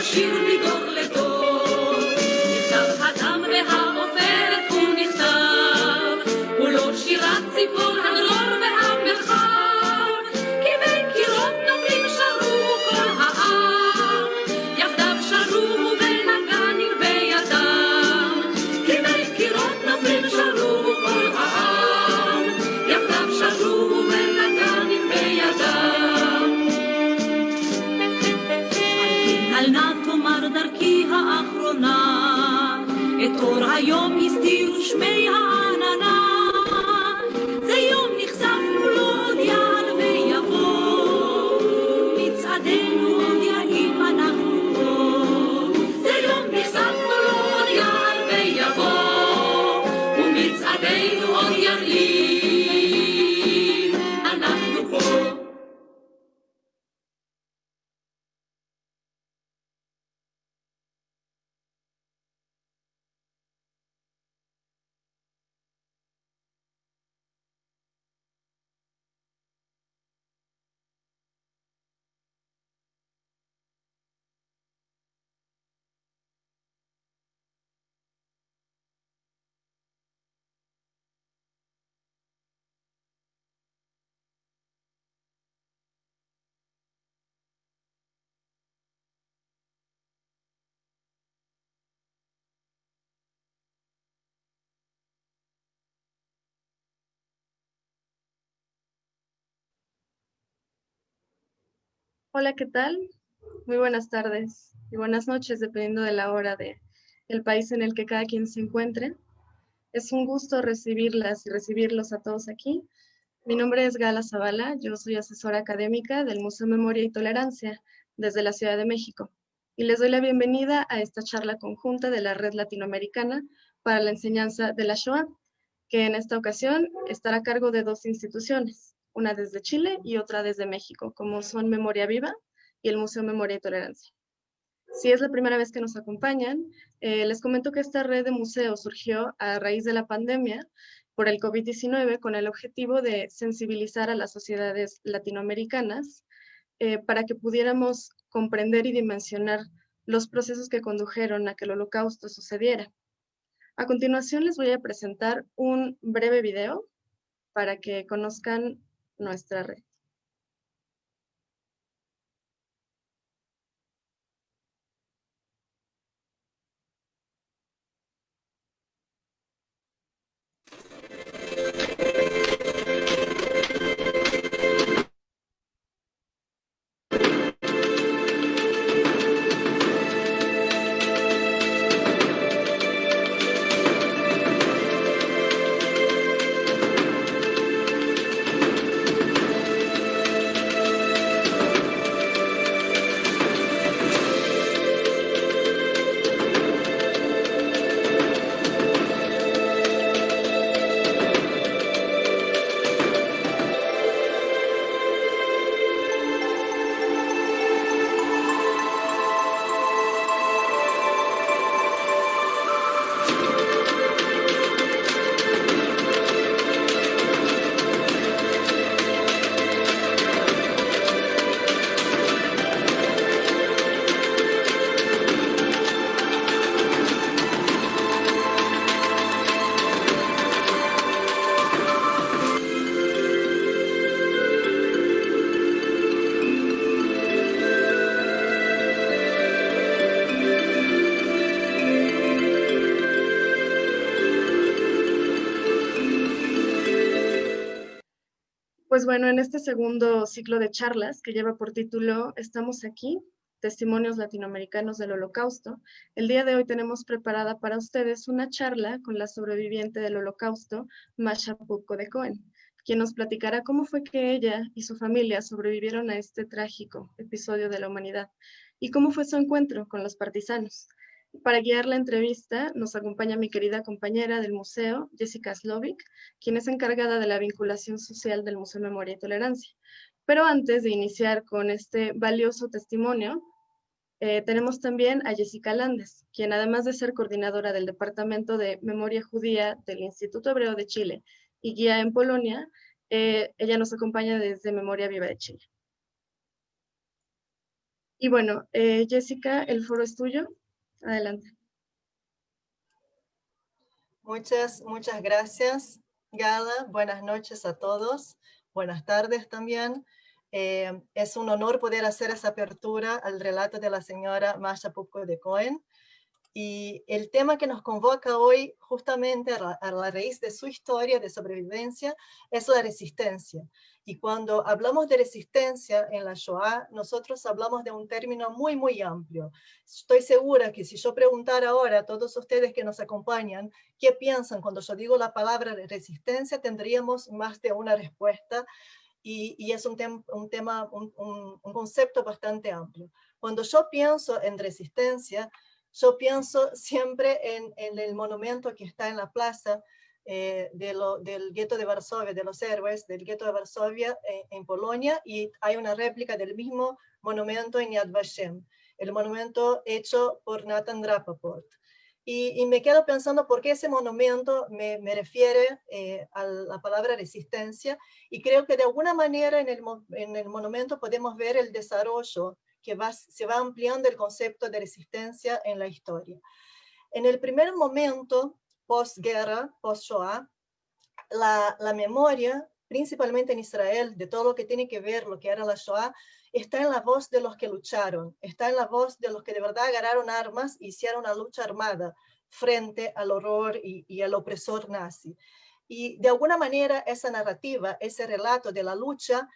השיר מדור לדור. נכתב הדם והעופרת הוא נכתב, הוא לא שירת ציפור הדרור והמרחב, כי בין קירות נופלים שרו כל העם, יחדיו שרו ונגנים בידם, כי בין קירות נופלים שרו כל העם, יחדיו שרו ונגנים בידם. אל נא תאמר דרכי האחרונה, את אור היום הסתירו שמי העננה, זה יום נחשפנו לו עוד יעל ויבוא, מצעדנו עוד יעים אנחנו פה. זה יום נחשפנו לו עוד יעל ויבוא, ומצעדנו עוד יעים אנחנו פה. Hola, ¿qué tal? Muy buenas tardes y buenas noches, dependiendo de la hora del país en el que cada quien se encuentre. Es un gusto recibirlas y recibirlos a todos aquí. Mi nombre es Gala Zavala, yo soy asesora académica del Museo Memoria y Tolerancia desde la Ciudad de México. Y les doy la bienvenida a esta charla conjunta de la Red Latinoamericana para la Enseñanza de la Shoah, que en esta ocasión estará a cargo de dos instituciones, una desde Chile y otra desde México, como son Memoria Viva y el Museo Memoria y Tolerancia. Si es la primera vez que nos acompañan, les comento que esta red de museos surgió a raíz de la pandemia por el COVID-19 con el objetivo de sensibilizar a las sociedades latinoamericanas para que pudiéramos comprender y dimensionar los procesos que condujeron a que el Holocausto sucediera. A continuación les voy a presentar un breve video para que conozcan nuestra red. Pues bueno, en este segundo ciclo de charlas que lleva por título Estamos aquí, testimonios latinoamericanos del Holocausto, el día de hoy tenemos preparada para ustedes una charla con la sobreviviente del Holocausto, Masha Pupko de Cohen, quien nos platicará cómo fue que ella y su familia sobrevivieron a este trágico episodio de la humanidad y cómo fue su encuentro con los partisanos. Para guiar la entrevista nos acompaña mi querida compañera del museo, Jessica Slovic, quien es encargada de la vinculación social del Museo Memoria y Tolerancia. Pero antes de iniciar con este valioso testimonio, tenemos también a Jessica Landes, quien además de ser coordinadora del Departamento de Memoria Judía del Instituto Hebreo de Chile y guía en Polonia, ella nos acompaña desde Memoria Viva de Chile. Y bueno, Jessica, el foro es tuyo. Adelante. Muchas gracias, Gala. Buenas noches a todos. Buenas tardes también. Es un honor poder hacer esa apertura al relato de la señora Masha Pupko de Cohen. Y el tema que nos convoca hoy, justamente a la raíz de su historia de sobrevivencia, es la resistencia. Y cuando hablamos de resistencia en la Shoah, nosotros hablamos de un término muy, muy amplio. Estoy segura que si yo preguntara ahora a todos ustedes que nos acompañan, ¿qué piensan cuando yo digo la palabra resistencia? Tendríamos más de una respuesta. Y es un concepto bastante amplio. Cuando yo pienso en resistencia, yo pienso siempre en el monumento que está en la plaza del gueto de Varsovia, de los héroes del gueto de Varsovia en Polonia, y hay una réplica del mismo monumento en Yad Vashem, el monumento hecho por Nathan Rappaport. Y me quedo pensando por qué ese monumento me refiere a la palabra resistencia, y creo que de alguna manera en el monumento podemos ver el desarrollo que se va ampliando el concepto de resistencia en la historia. En el primer momento, postguerra, post-Shoah, la memoria, principalmente en Israel, de todo lo que tiene que ver lo que era la Shoah, está en la voz de los que lucharon, está en la voz de los que de verdad agarraron armas e hicieron una lucha armada frente al horror y al opresor nazi. Y de alguna manera esa narrativa, ese relato de la lucha,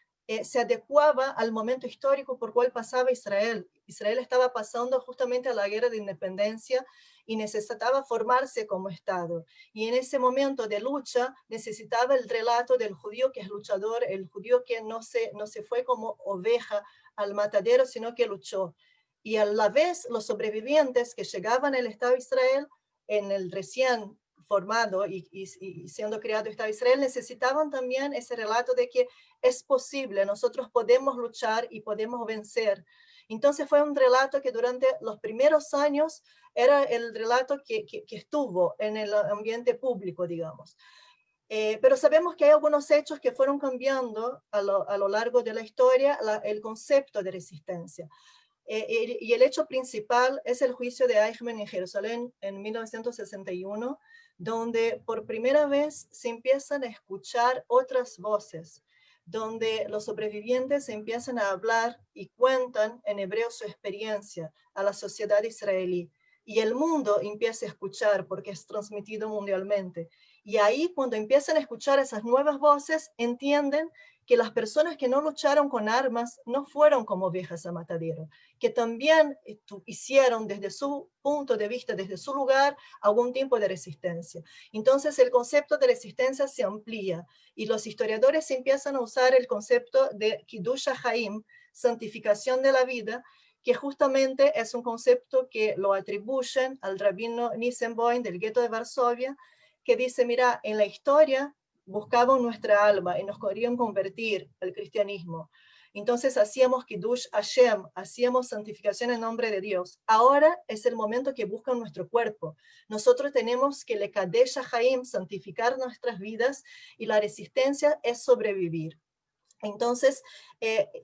se adecuaba al momento histórico por cual pasaba Israel. Israel estaba pasando justamente a la guerra de independencia y necesitaba formarse como Estado. Y en ese momento de lucha necesitaba el relato del judío que es luchador, el judío que no se fue como oveja al matadero, sino que luchó. Y a la vez los sobrevivientes que llegaban al Estado de Israel, en el recién formado y siendo creado Estado de Israel, necesitaban también ese relato de que es posible, nosotros podemos luchar y podemos vencer. Entonces fue un relato que durante los primeros años era el relato que estuvo en el ambiente público, digamos. Pero sabemos que hay algunos hechos que fueron cambiando a lo largo de la historia el concepto de resistencia. Y el hecho principal es el juicio de Eichmann en Jerusalén en 1961, donde por primera vez se empiezan a escuchar otras voces, donde los sobrevivientes empiezan a hablar y cuentan en hebreo su experiencia a la sociedad israelí. Y el mundo empieza a escuchar porque es transmitido mundialmente. Y ahí, cuando empiezan a escuchar esas nuevas voces, entienden que las personas que no lucharon con armas no fueron como ovejas a matadero, que también hicieron desde su punto de vista, desde su lugar, algún tipo de resistencia. Entonces el concepto de resistencia se amplía y los historiadores empiezan a usar el concepto de Kiddush HaHaim, santificación de la vida, que justamente es un concepto que lo atribuyen al rabino Nissenboim del gueto de Varsovia, que dice, mira, en la historia buscaban nuestra alma y nos querían convertir al cristianismo. Entonces hacíamos Kiddush Hashem, hacíamos santificación en nombre de Dios. Ahora es el momento que buscan nuestro cuerpo. Nosotros tenemos que le Kadesh HaHaim, santificar nuestras vidas, y la resistencia es sobrevivir. Entonces,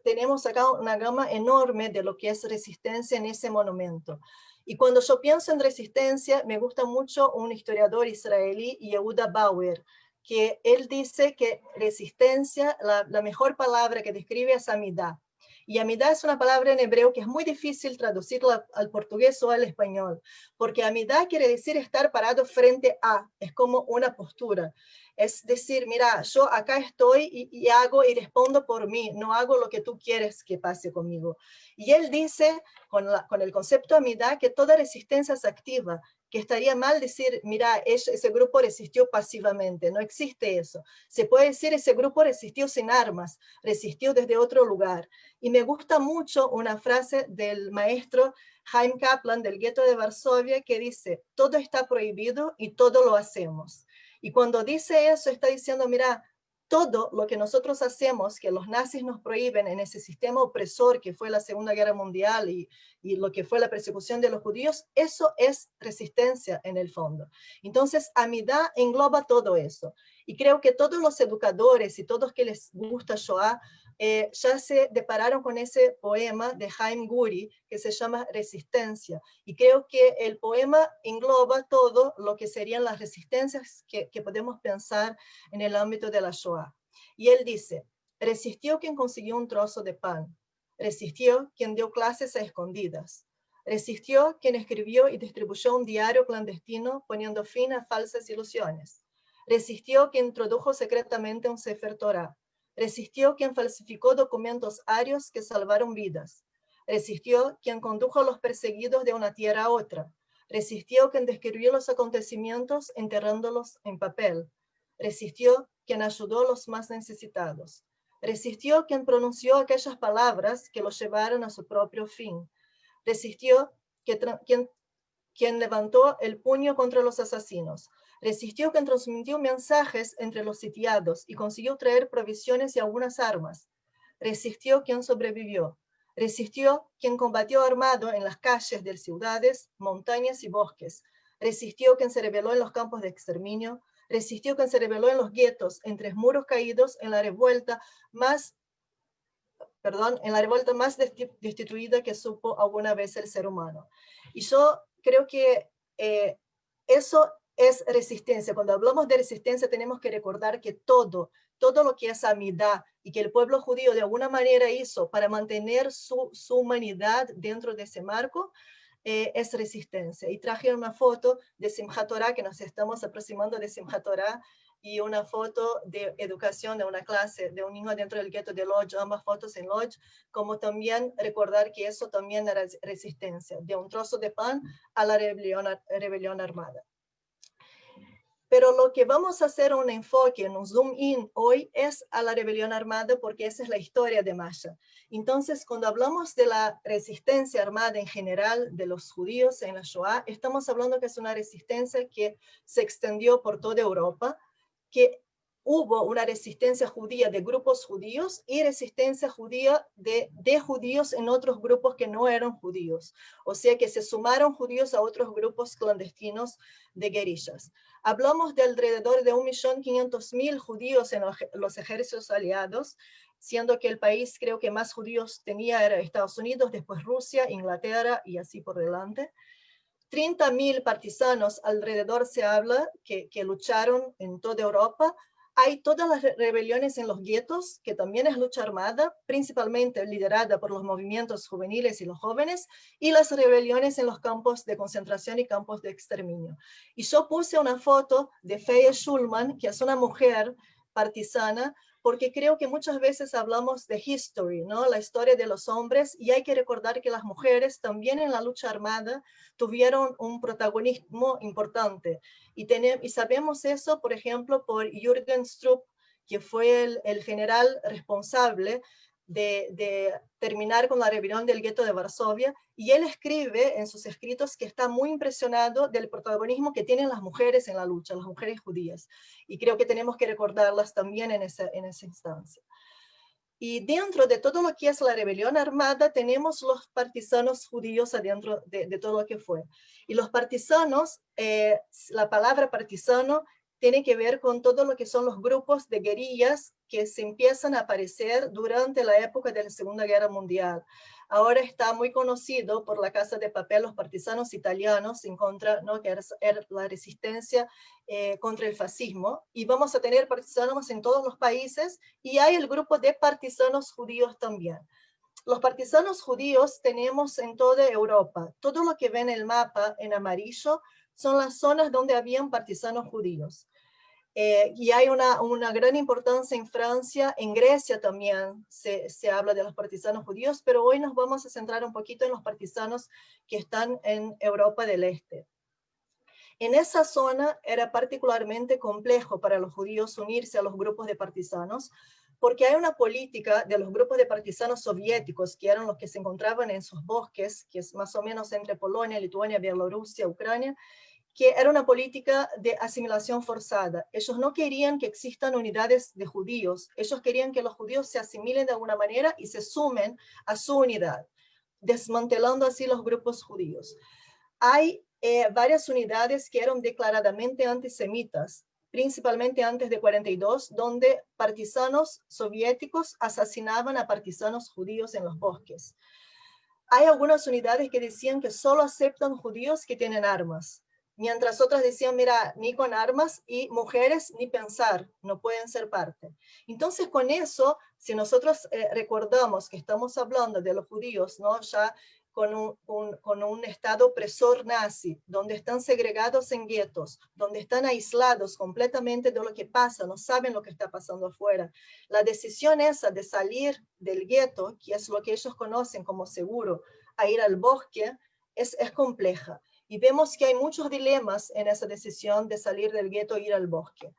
tenemos acá una gama enorme de lo que es resistencia en ese monumento. Y cuando yo pienso en resistencia, me gusta mucho un historiador israelí, Yehuda Bauer, que él dice que resistencia, la mejor palabra que describe es amidá. Y amidá es una palabra en hebreo que es muy difícil traducirla al portugués o al español, porque amidá quiere decir estar parado frente a, es como una postura. Es decir, mira, yo acá estoy y hago y respondo por mí, no hago lo que tú quieres que pase conmigo. Y él dice, con el concepto amidá, que toda resistencia es activa, que estaría mal decir, mira, ese grupo resistió pasivamente, no existe eso. Se puede decir, ese grupo resistió sin armas, resistió desde otro lugar. Y me gusta mucho una frase del maestro Chaim Kaplan del gueto de Varsovia que dice, todo está prohibido y todo lo hacemos. Y cuando dice eso, está diciendo, mira, todo lo que nosotros hacemos, que los nazis nos prohíben en ese sistema opresor que fue la Segunda Guerra Mundial y lo que fue la persecución de los judíos, eso es resistencia en el fondo. Entonces, amidá engloba todo eso. Y creo que todos los educadores y todos que les gusta Shoah ya se depararon con ese poema de Haim Guri que se llama Resistencia. Y creo que el poema engloba todo lo que serían las resistencias que podemos pensar en el ámbito de la Shoah. Y él dice, resistió quien consiguió un trozo de pan, resistió quien dio clases a escondidas, resistió quien escribió y distribuyó un diario clandestino poniendo fin a falsas ilusiones, resistió quien introdujo secretamente un Sefer Torah, resistió quien falsificó documentos arios que salvaron vidas, resistió quien condujo a los perseguidos de una tierra a otra, resistió quien describió los acontecimientos enterrándolos en papel, resistió quien ayudó a los más necesitados, resistió quien pronunció aquellas palabras que los llevaron a su propio fin, resistió quien levantó el puño contra los asesinos, resistió quien transmitió mensajes entre los sitiados y consiguió traer provisiones y algunas armas, resistió quien sobrevivió, resistió quien combatió armado en las calles de ciudades, montañas y bosques, resistió quien se rebeló en los campos de exterminio, resistió quien se rebeló en los guetos, entre muros caídos, en la revuelta más destituida que supo alguna vez el ser humano. Y yo creo que eso es resistencia. Cuando hablamos de resistencia tenemos que recordar que todo lo que es amidad y que el pueblo judío de alguna manera hizo para mantener su humanidad dentro de ese marco, es resistencia. Y traje una foto de Simchat Torah, que nos estamos aproximando de Simchat Torah, y una foto de educación de una clase de un niño dentro del gueto de Lodz, ambas fotos en Lodz, como también recordar que eso también era resistencia, de un trozo de pan a la rebelión armada. Pero lo que vamos a hacer un enfoque, un zoom in hoy es a la rebelión armada porque esa es la historia de Masha. Entonces, cuando hablamos de la resistencia armada en general de los judíos en la Shoah, estamos hablando que es una resistencia que se extendió por toda Europa, que hubo una resistencia judía de grupos judíos y resistencia judía de judíos en otros grupos que no eran judíos. O sea que se sumaron judíos a otros grupos clandestinos de guerrillas. Hablamos de alrededor de 1.500.000 judíos en los ejércitos aliados, siendo que el país creo que más judíos tenía era Estados Unidos, después Rusia, Inglaterra y así por delante. 30.000 partisanos alrededor se habla que lucharon en toda Europa. Hay todas las rebeliones en los guetos, que también es lucha armada, principalmente liderada por los movimientos juveniles y los jóvenes, y las rebeliones en los campos de concentración y campos de exterminio. Y yo puse una foto de Feye Schulman, que es una mujer partisana, porque creo que muchas veces hablamos de history, ¿no? La historia de los hombres, y hay que recordar que las mujeres también en la lucha armada tuvieron un protagonismo importante. Y sabemos eso, por ejemplo, por Jürgen Strupp, que fue el general responsable de terminar con la rebelión del gueto de Varsovia, y él escribe en sus escritos que está muy impresionado del protagonismo que tienen las mujeres en la lucha, las mujeres judías, y creo que tenemos que recordarlas también en esa instancia. Y dentro de todo lo que es la rebelión armada tenemos los partisanos judíos adentro de todo lo que fue. Y los partisanos, la palabra partisano tiene que ver con todo lo que son los grupos de guerrillas que se empiezan a aparecer durante la época de la Segunda Guerra Mundial. Ahora está muy conocido por la Casa de Papel, los partisanos italianos en contra, ¿no? Que era la resistencia contra el fascismo. Y vamos a tener partisanos en todos los países y hay el grupo de partisanos judíos también. Los partisanos judíos tenemos en toda Europa. Todo lo que ven en el mapa en amarillo son las zonas donde habían partisanos judíos. Y hay una gran importancia en Francia, en Grecia también se habla de los partisanos judíos, pero hoy nos vamos a centrar un poquito en los partisanos que están en Europa del Este. En esa zona era particularmente complejo para los judíos unirse a los grupos de partisanos, porque hay una política de los grupos de partisanos soviéticos, que eran los que se encontraban en sus bosques, que es más o menos entre Polonia, Lituania, Bielorrusia, Ucrania, que era una política de asimilación forzada. Ellos no querían que existan unidades de judíos, ellos querían que los judíos se asimilen de alguna manera y se sumen a su unidad, desmantelando así los grupos judíos. Hay varias unidades que eran declaradamente antisemitas, principalmente antes de 42, donde partisanos soviéticos asesinaban a partisanos judíos en los bosques. Hay algunas unidades que decían que solo aceptan judíos que tienen armas, mientras otras decían, mira, ni con armas, y mujeres ni pensar, no pueden ser parte. Entonces con eso, si nosotros recordamos que estamos hablando de los judíos, ¿no? Ya con un estado opresor nazi, donde están segregados en guetos, donde están aislados completamente de lo que pasa, no saben lo que está pasando afuera. La decisión esa de salir del gueto, que es lo que ellos conocen como seguro, a ir al bosque, es compleja. Y vemos que hay muchos dilemas en esa decisión de salir del gueto e ir al bosque.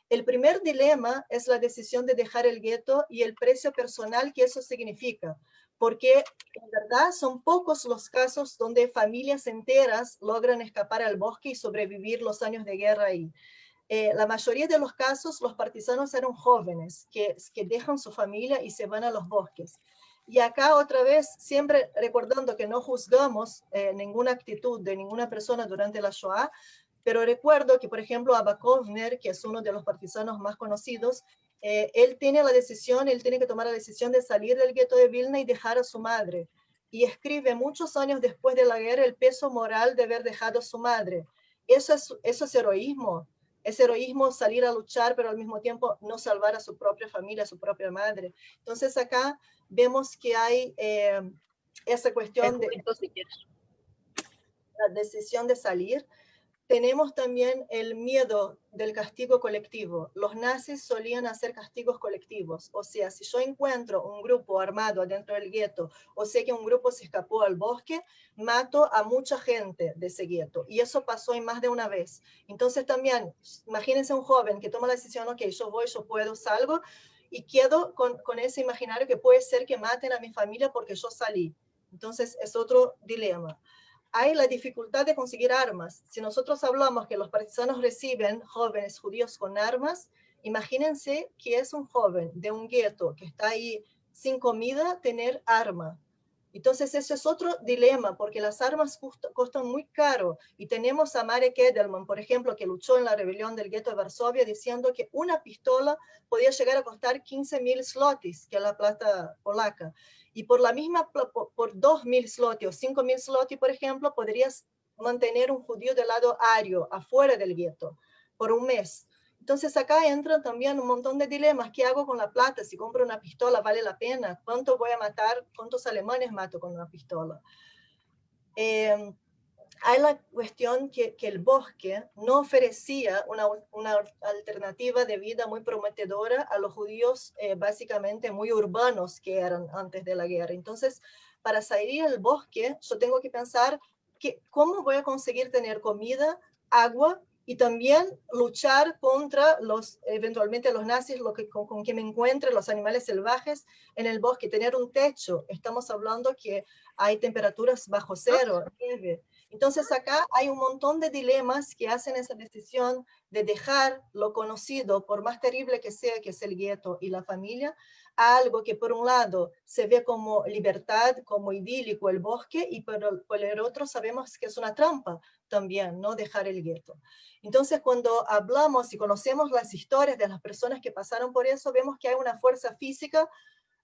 El primer dilema es la decisión de dejar el gueto y el precio personal que eso significa, porque en verdad son pocos los casos donde familias enteras logran escapar al bosque y sobrevivir los años de guerra ahí. La mayoría de los casos, los partisanos eran jóvenes que dejan su familia y se van a los bosques. Y acá otra vez, siempre recordando que no juzgamos ninguna actitud de ninguna persona durante la Shoah, pero recuerdo que, por ejemplo, Abba Kovner, que es uno de los partisanos más conocidos, él tiene que tomar la decisión de salir del gueto de Vilna y dejar a su madre. Y escribe muchos años después de la guerra el peso moral de haber dejado a su madre. Eso es heroísmo. Es heroísmo salir a luchar, pero al mismo tiempo no salvar a su propia familia, a su propia madre. Entonces acá vemos que hay esa cuestión de la decisión de salir. Tenemos también el miedo del castigo colectivo. Los nazis solían hacer castigos colectivos. O sea, si yo encuentro un grupo armado adentro del gueto, o sé que un grupo se escapó al bosque, mato a mucha gente de ese gueto. Y eso pasó en más de una vez. Entonces también, imagínense un joven que toma la decisión, ok, yo voy, yo puedo, salgo, y quedo con ese imaginario que puede ser que maten a mi familia porque yo salí. Entonces es otro dilema. Hay la dificultad de conseguir armas. Si nosotros hablamos que los partisanos reciben jóvenes judíos con armas, imagínense que es un joven de un gueto que está ahí sin comida, tener arma. Entonces ese es otro dilema, porque las armas costan muy caro. Y tenemos a Marek Edelman, por ejemplo, que luchó en la rebelión del gueto de Varsovia, diciendo que una pistola podía llegar a costar 15.000 zlotys, que es la plata polaca. Y por la misma, por 2.000 zloty o 5.000 zloty, por ejemplo, podrías mantener un judío del lado ario, afuera del gueto, por un mes. Entonces acá entran también un montón de dilemas. ¿Qué hago con la plata? Si compro una pistola, ¿vale la pena? ¿Cuánto voy a matar? ¿Cuántos alemanes mato con una pistola? Hay la cuestión que el bosque no ofrecía una alternativa de vida muy prometedora a los judíos básicamente muy urbanos que eran antes de la guerra. Entonces, para salir al bosque, yo tengo que pensar cómo voy a conseguir tener comida, agua, y también luchar contra eventualmente los nazis, con que me encuentre, los animales salvajes en el bosque, tener un techo. Estamos hablando que hay temperaturas bajo cero, nieve. Entonces acá hay un montón de dilemas que hacen esa decisión de dejar lo conocido, por más terrible que sea, que es el gueto y la familia, a algo que por un lado se ve como libertad, como idílico el bosque, y por el otro sabemos que es una trampa también, ¿no? Dejar el gueto. Entonces cuando hablamos y conocemos las historias de las personas que pasaron por eso, vemos que hay una fuerza física,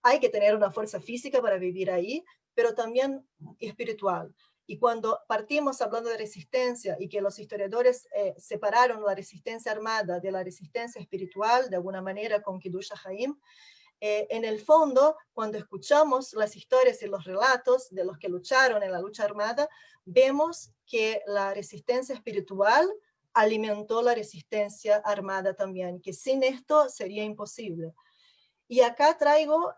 hay que tener una fuerza física para vivir ahí, pero también espiritual. Y cuando partimos hablando de resistencia y que los historiadores separaron la resistencia armada de la resistencia espiritual, de alguna manera con Kiddush HaChaim, en el fondo, cuando escuchamos las historias y los relatos de los que lucharon en la lucha armada, vemos que la resistencia espiritual alimentó la resistencia armada también, que sin esto sería imposible. Y acá traigo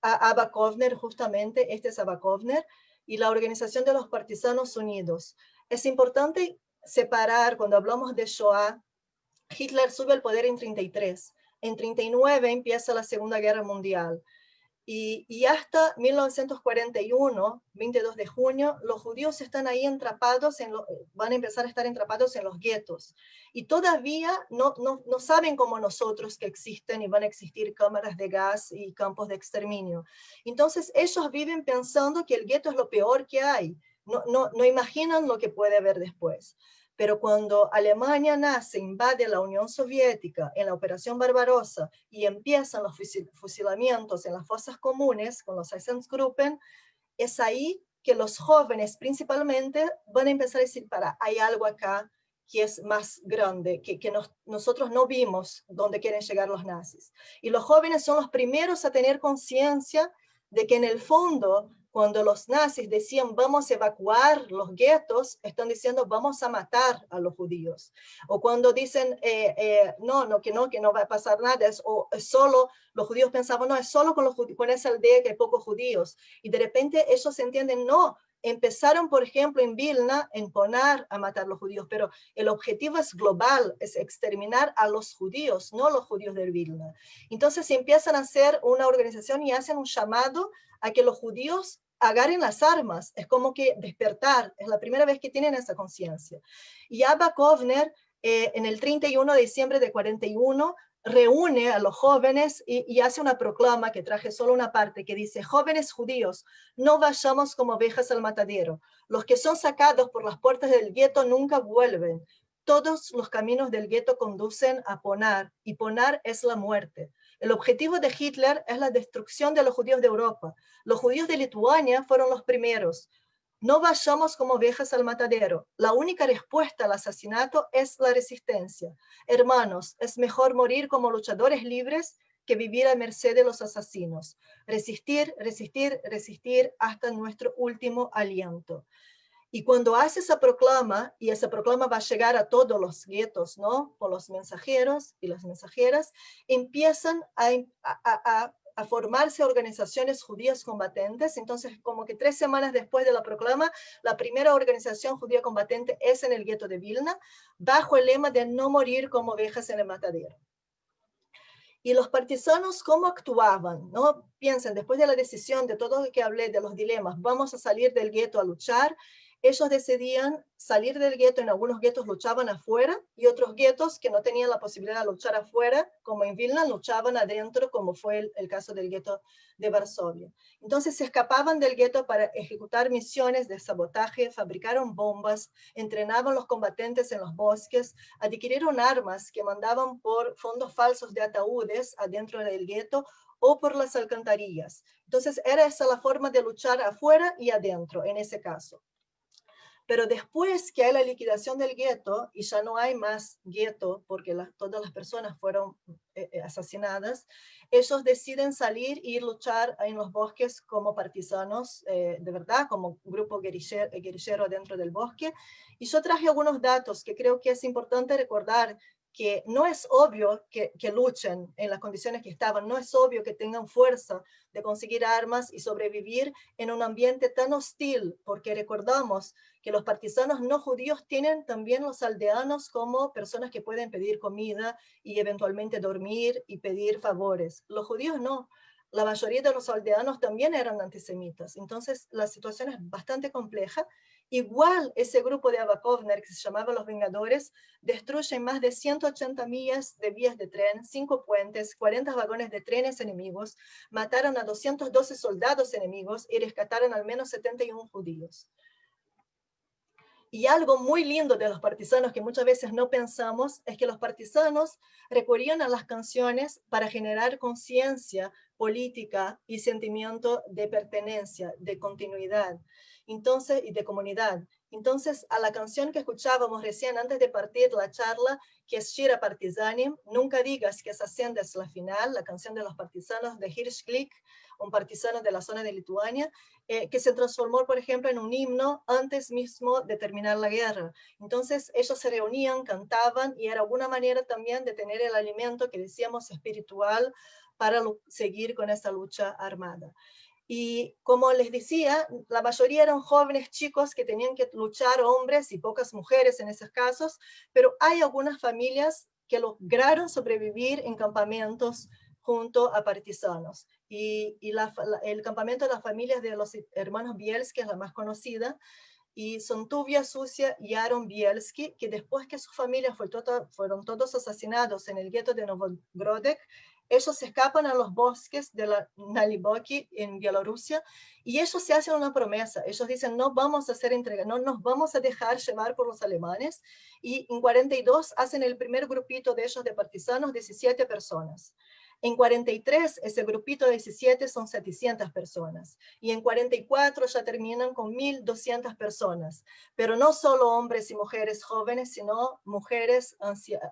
a Abba Kovner, justamente, este es Abba Kovner, y la Organización de los Partisanos Unidos. Es importante separar, cuando hablamos de Shoah, Hitler sube al poder en 33. En 39 empieza la Segunda Guerra Mundial. Y hasta 1941, 22 de junio, los judíos están ahí entrapados, van a empezar a estar entrapados en los guetos. Y todavía no saben como nosotros que existen y van a existir cámaras de gas y campos de exterminio. Entonces ellos viven pensando que el gueto es lo peor que hay. No imaginan lo que puede haber después. Pero cuando Alemania nace, invade la Unión Soviética en la Operación Barbarossa y empiezan los fusilamientos en las fosas comunes con los Einsatzgruppen, es ahí que los jóvenes principalmente van a empezar a decir, hay algo acá que es más grande, que nosotros no vimos dónde quieren llegar los nazis. Y los jóvenes son los primeros a tener conciencia de que en el fondo, cuando los nazis decían vamos a evacuar los guetos, están diciendo vamos a matar a los judíos. O cuando dicen que no va a pasar nada, es solo, los judíos pensaban, no, es solo con esa aldea que hay pocos judíos. Y de repente ellos entienden, no, empezaron, por ejemplo, en Vilna, en Ponar a matar a los judíos, pero el objetivo es global, es exterminar a los judíos, no los judíos de Vilna. Entonces empiezan a hacer una organización y hacen un llamado a que los judíos agarren las armas, es como que despertar, es la primera vez que tienen esa conciencia. Y Abba Kovner, en el 31 de diciembre de 41, reúne a los jóvenes y hace una proclama, que traje solo una parte, que dice: jóvenes judíos, no vayamos como ovejas al matadero. Los que son sacados por las puertas del gueto nunca vuelven. Todos los caminos del gueto conducen a Ponar, y Ponar es la muerte. El objetivo de Hitler es la destrucción de los judíos de Europa. Los judíos de Lituania fueron los primeros. No vayamos como ovejas al matadero. La única respuesta al asesinato es la resistencia. Hermanos, es mejor morir como luchadores libres que vivir a merced de los asesinos. Resistir, resistir, resistir hasta nuestro último aliento. Y cuando hace esa proclama, y esa proclama va a llegar a todos los guetos, ¿no? Por los mensajeros y las mensajeras, empiezan a formarse organizaciones judías combatentes. Entonces, como que 3 semanas después de la proclama, la primera organización judía combatente es en el gueto de Vilna, bajo el lema de no morir como ovejas en el matadero. Y los partisanos, ¿cómo actuaban? ¿No? Piensen, después de la decisión de todo lo que hablé, de los dilemas, vamos a salir del gueto a luchar, ellos decidían salir del gueto. En algunos guetos luchaban afuera, y otros guetos que no tenían la posibilidad de luchar afuera, como en Vilna, luchaban adentro, como fue el caso del gueto de Varsovia. Entonces se escapaban del gueto para ejecutar misiones de sabotaje, fabricaron bombas, entrenaban los combatentes en los bosques, adquirieron armas que mandaban por fondos falsos de ataúdes adentro del gueto o por las alcantarillas. Entonces era esa la forma de luchar afuera y adentro en ese caso. Pero después que hay la liquidación del gueto y ya no hay más gueto porque todas las personas fueron asesinadas, ellos deciden salir y luchar en los bosques como partisanos, de verdad, como grupo guerrillero dentro del bosque. Y yo traje algunos datos que creo que es importante recordar, que no es obvio que luchen en las condiciones que estaban, no es obvio que tengan fuerza de conseguir armas y sobrevivir en un ambiente tan hostil, porque recordamos que los partisanos no judíos tienen también los aldeanos como personas que pueden pedir comida y eventualmente dormir y pedir favores. Los judíos no. La mayoría de los aldeanos también eran antisemitas. Entonces la situación es bastante compleja. Igual ese grupo de Abba Kovner, que se llamaba Los Vengadores, destruyen más de 180 millas de vías de tren, 5 puentes, 40 vagones de trenes enemigos, mataron a 212 soldados enemigos y rescataron al menos 71 judíos. Y algo muy lindo de los partisanos que muchas veces no pensamos es que los partisanos recurrían a las canciones para generar conciencia política y sentimiento de pertenencia, de continuidad, entonces, y de comunidad. Entonces, a la canción que escuchábamos recién antes de partir la charla, que es Shira Partizanim, Nunca digas que esa senda es la final, la canción de los partisanos de Hirsch Glick, un partisano de la zona de Lituania, que se transformó, por ejemplo, en un himno antes mismo de terminar la guerra. Entonces ellos se reunían, cantaban, y era una manera también de tener el alimento que decíamos espiritual para seguir con esta lucha armada. Y como les decía, la mayoría eran jóvenes chicos que tenían que luchar, hombres y pocas mujeres en esos casos, pero hay algunas familias que lograron sobrevivir en campamentos junto a partisanos. Y el campamento de las familias de los hermanos Bielski es la más conocida, y son Tuvia Sucia y Aaron Bielski, que después que sus familias fueron todos asesinados en el gueto de Novogrodek, ellos se escapan a los bosques de la Naliboki en Bielorrusia y ellos se hacen una promesa. Ellos dicen, no vamos a ser entregados, no nos vamos a dejar llevar por los alemanes. Y en 42 hacen el primer grupito de ellos de partisanos, 17 personas. En 43, ese grupito de 17 son 700 personas. Y en 44 ya terminan con 1.200 personas. Pero no solo hombres y mujeres jóvenes, sino mujeres,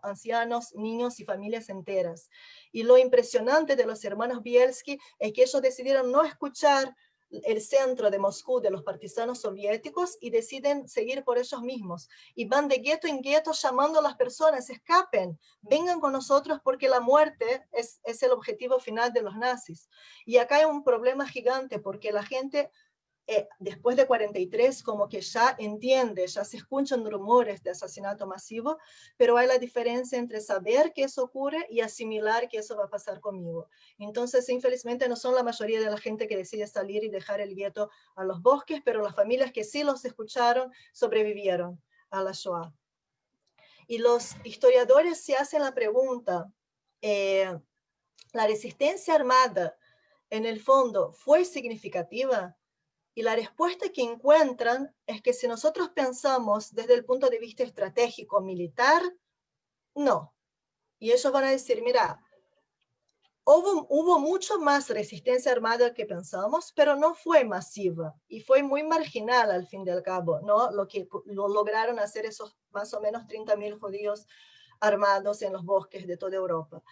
ancianos, niños y familias enteras. Y lo impresionante de los hermanos Bielski es que ellos decidieron no escuchar el centro de Moscú de los partisanos soviéticos y deciden seguir por ellos mismos. Y van de gueto en gueto llamando a las personas, escapen, vengan con nosotros porque la muerte es el objetivo final de los nazis. Y acá hay un problema gigante porque la gente después de 43 como que ya entiende, ya se escuchan rumores de asesinato masivo, pero hay la diferencia entre saber que eso ocurre y asimilar que eso va a pasar conmigo. Entonces, infelizmente, no son la mayoría de la gente que decide salir y dejar el gueto a los bosques, pero las familias que sí los escucharon sobrevivieron a la Shoah. Y los historiadores se hacen la pregunta, ¿la resistencia armada en el fondo fue significativa? Y la respuesta que encuentran es que si nosotros pensamos desde el punto de vista estratégico militar, no. Y ellos van a decir, mira, hubo mucho más resistencia armada que pensamos, pero no fue masiva y fue muy marginal al fin y al cabo, ¿no? Lo que lograron hacer esos más o menos 30.000 judíos armados en los bosques de toda Europa.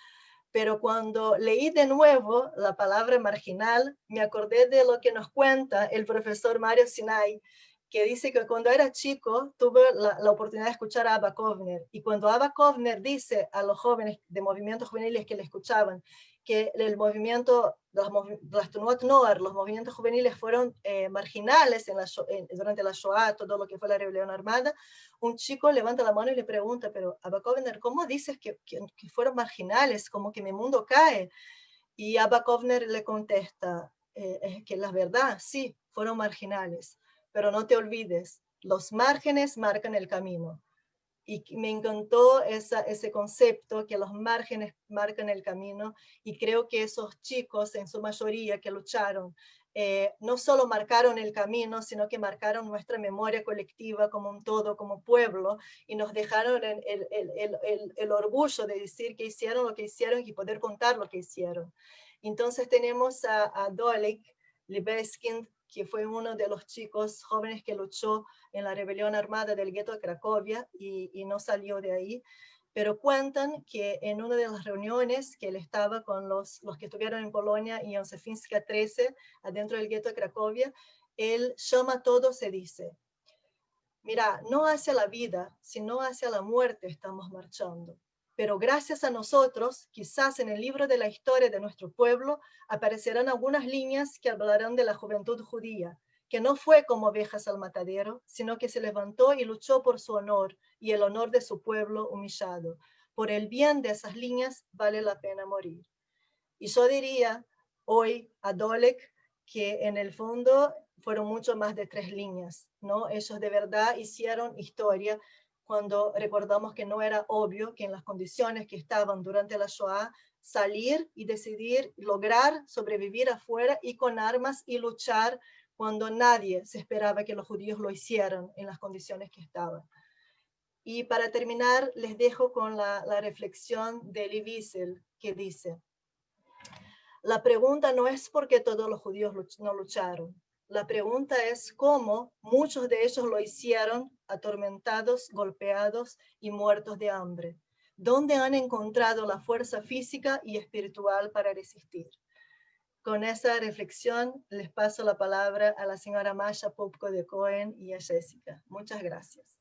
Pero cuando leí de nuevo la palabra marginal, me acordé de lo que nos cuenta el profesor Mario Sinai, que dice que cuando era chico tuve la oportunidad de escuchar a Abba Kovner, y cuando Abba Kovner dice a los jóvenes de movimientos juveniles que le escuchaban que el movimiento, las Tnuot Noar, los movimientos juveniles fueron marginales durante la Shoah, todo lo que fue la rebelión armada, un chico levanta la mano y le pregunta, pero Abba Kovner, ¿cómo dices que fueron marginales? Como que mi mundo cae. Y Abba Kovner le contesta, es que la verdad, sí, fueron marginales, pero no te olvides, los márgenes marcan el camino. Y me encantó ese concepto, que los márgenes marcan el camino, y creo que esos chicos, en su mayoría, que lucharon, no solo marcaron el camino, sino que marcaron nuestra memoria colectiva como un todo, como pueblo, y nos dejaron el orgullo de decir que hicieron lo que hicieron y poder contar lo que hicieron. Entonces tenemos a Dolek Libeskind, que fue uno de los chicos jóvenes que luchó en la rebelión armada del gueto de Cracovia y no salió de ahí, pero cuentan que en una de las reuniones que él estaba con los que estuvieron en Polonia y en Józefinska 13, adentro del gueto de Cracovia, él llama a todos y dice, mira, no hacia la vida, sino hacia la muerte estamos marchando. Pero gracias a nosotros, quizás en el libro de la historia de nuestro pueblo, aparecerán algunas líneas que hablarán de la juventud judía, que no fue como ovejas al matadero, sino que se levantó y luchó por su honor y el honor de su pueblo humillado. Por el bien de esas líneas vale la pena morir. Y yo diría hoy a Dolek que en el fondo fueron mucho más de 3 líneas, ¿no? Ellos de verdad hicieron historia cuando recordamos que no era obvio que en las condiciones que estaban durante la Shoah, salir y decidir lograr sobrevivir afuera y con armas y luchar cuando nadie se esperaba que los judíos lo hicieran en las condiciones que estaban. Y para terminar, les dejo con la reflexión de Elie Wiesel, que dice, la pregunta no es por qué todos los judíos no lucharon. La pregunta es cómo muchos de ellos lo hicieron atormentados, golpeados y muertos de hambre. ¿Dónde han encontrado la fuerza física y espiritual para resistir? Con esa reflexión les paso la palabra a la señora Masha Popko de Cohen y a Jessica. Muchas gracias.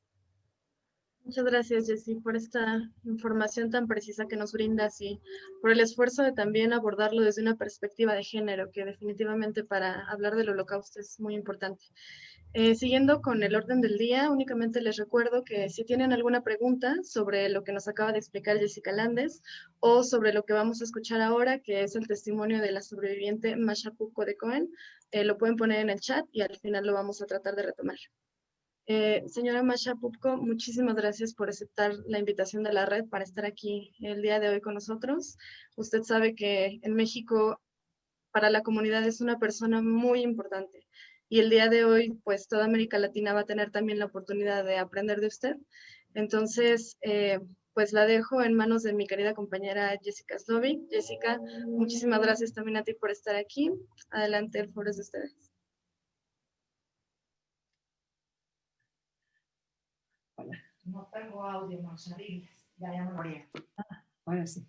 Muchas gracias, Jessy, por esta información tan precisa que nos brindas y por el esfuerzo de también abordarlo desde una perspectiva de género, que definitivamente para hablar del Holocausto es muy importante. Siguiendo con el orden del día, únicamente les recuerdo que si tienen alguna pregunta sobre lo que nos acaba de explicar Jessica Landes o sobre lo que vamos a escuchar ahora, que es el testimonio de la sobreviviente Masha Popko de Cohen, lo pueden poner en el chat y al final lo vamos a tratar de retomar. Señora Masha Pupko, muchísimas gracias por aceptar la invitación de la red para estar aquí el día de hoy con nosotros. Usted sabe que en México para la comunidad es una persona muy importante y el día de hoy pues toda América Latina va a tener también la oportunidad de aprender de usted. Entonces, pues la dejo en manos de mi querida compañera Jessica Slovic. Jessica, muchísimas gracias también a ti por estar aquí. Adelante, el foro es de ustedes. Hola. No tengo audio, Marsariles. Ya me morí. Ahora sí.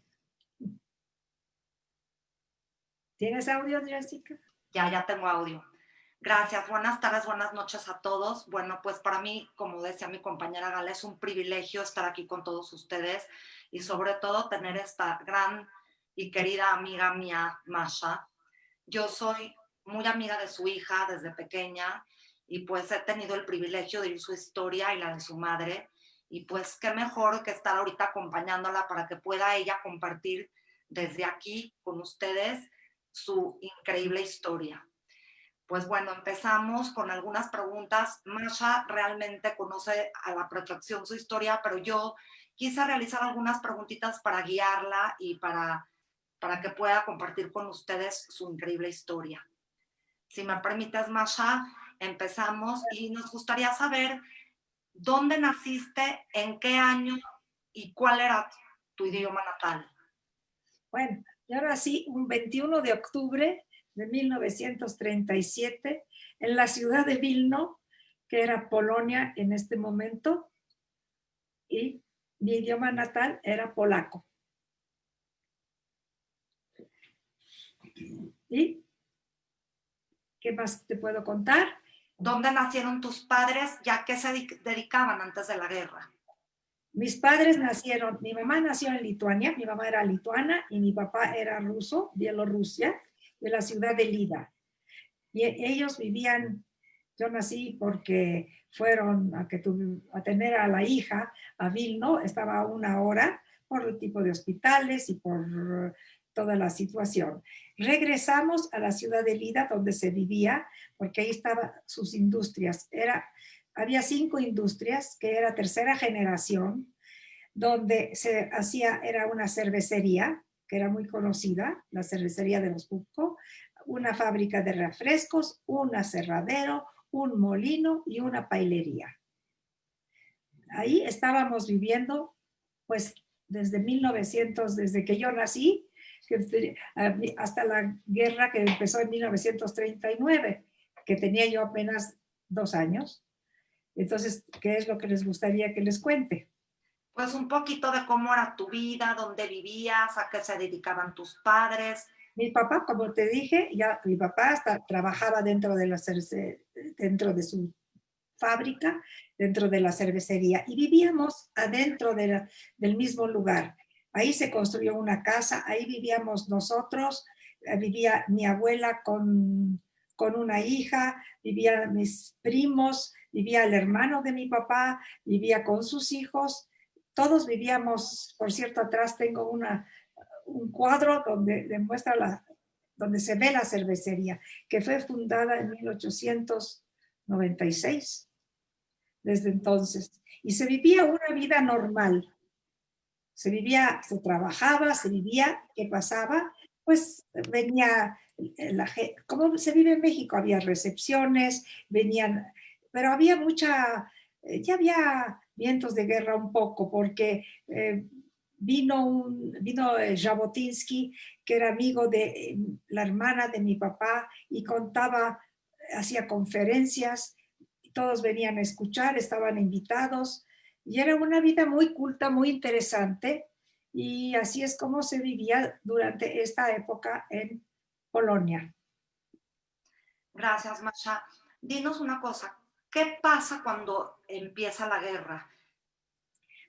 ¿Tienes audio, Jessica? Ya tengo audio. Gracias, buenas tardes, buenas noches a todos. Bueno, pues para mí, como decía mi compañera Gala, es un privilegio estar aquí con todos ustedes y sobre todo tener esta gran y querida amiga mía, Masha. Yo soy muy amiga de su hija desde pequeña y pues he tenido el privilegio de oír su historia y la de su madre y pues qué mejor que estar ahorita acompañándola para que pueda ella compartir desde aquí con ustedes su increíble historia. Pues bueno, empezamos con algunas preguntas. Masha realmente conoce a la perfección su historia, pero yo quise realizar algunas preguntitas para guiarla y para que pueda compartir con ustedes su increíble historia. Si me permites, Masha, empezamos y nos gustaría saber dónde naciste, en qué año y cuál era tu idioma natal. Bueno, yo nací un 21 de octubre de 1937 en la ciudad de Vilno, que era Polonia en este momento, y mi idioma natal era polaco. ¿Y qué más te puedo contar? ¿Dónde nacieron tus padres? ¿Ya que se dedicaban antes de la guerra? Mis padres nacieron, mi mamá nació en Lituania, mi mamá era lituana y mi papá era ruso, Bielorrusia, de la ciudad de Lida. Y ellos vivían, yo nací porque fueron a tener a la hija a Vilno, estaba a 1 hora por el tipo de hospitales y por toda la situación. Regresamos a la ciudad de Lida donde se vivía, porque ahí estaban sus industrias. Había 5 industrias, que era tercera generación, donde se hacía, era una cervecería, que era muy conocida, la cervecería de los Pupko, una fábrica de refrescos, un aserradero, un molino y una pailería. Ahí estábamos viviendo, pues, desde 1900, desde que yo nací, hasta la guerra que empezó en 1939, que tenía yo apenas 2 años. Entonces, ¿qué es lo que les gustaría que les cuente? Pues un poquito de cómo era tu vida, dónde vivías, a qué se dedicaban tus padres. Mi papá, como te dije, mi papá trabajaba dentro de su fábrica, dentro de la cervecería, y vivíamos adentro del mismo lugar. Ahí se construyó una casa, ahí vivíamos nosotros, vivía mi abuela con una hija, vivían mis primos, vivía el hermano de mi papá, vivía con sus hijos, todos vivíamos. Por cierto, atrás tengo un cuadro donde donde se ve la cervecería, que fue fundada en 1896, desde entonces. Y se vivía una vida normal. Se trabajaba, se vivía. ¿Qué pasaba? Pues venía la gente, como se vive en México, había recepciones, venían, pero había ya había vientos de guerra un poco, porque vino Jabotinsky, que era amigo de la hermana de mi papá, y hacía conferencias, todos venían a escuchar, estaban invitados, y era una vida muy culta, muy interesante, y así es como se vivía durante esta época en Polonia. Gracias, Masha. Dinos una cosa, ¿qué pasa cuando empieza la guerra?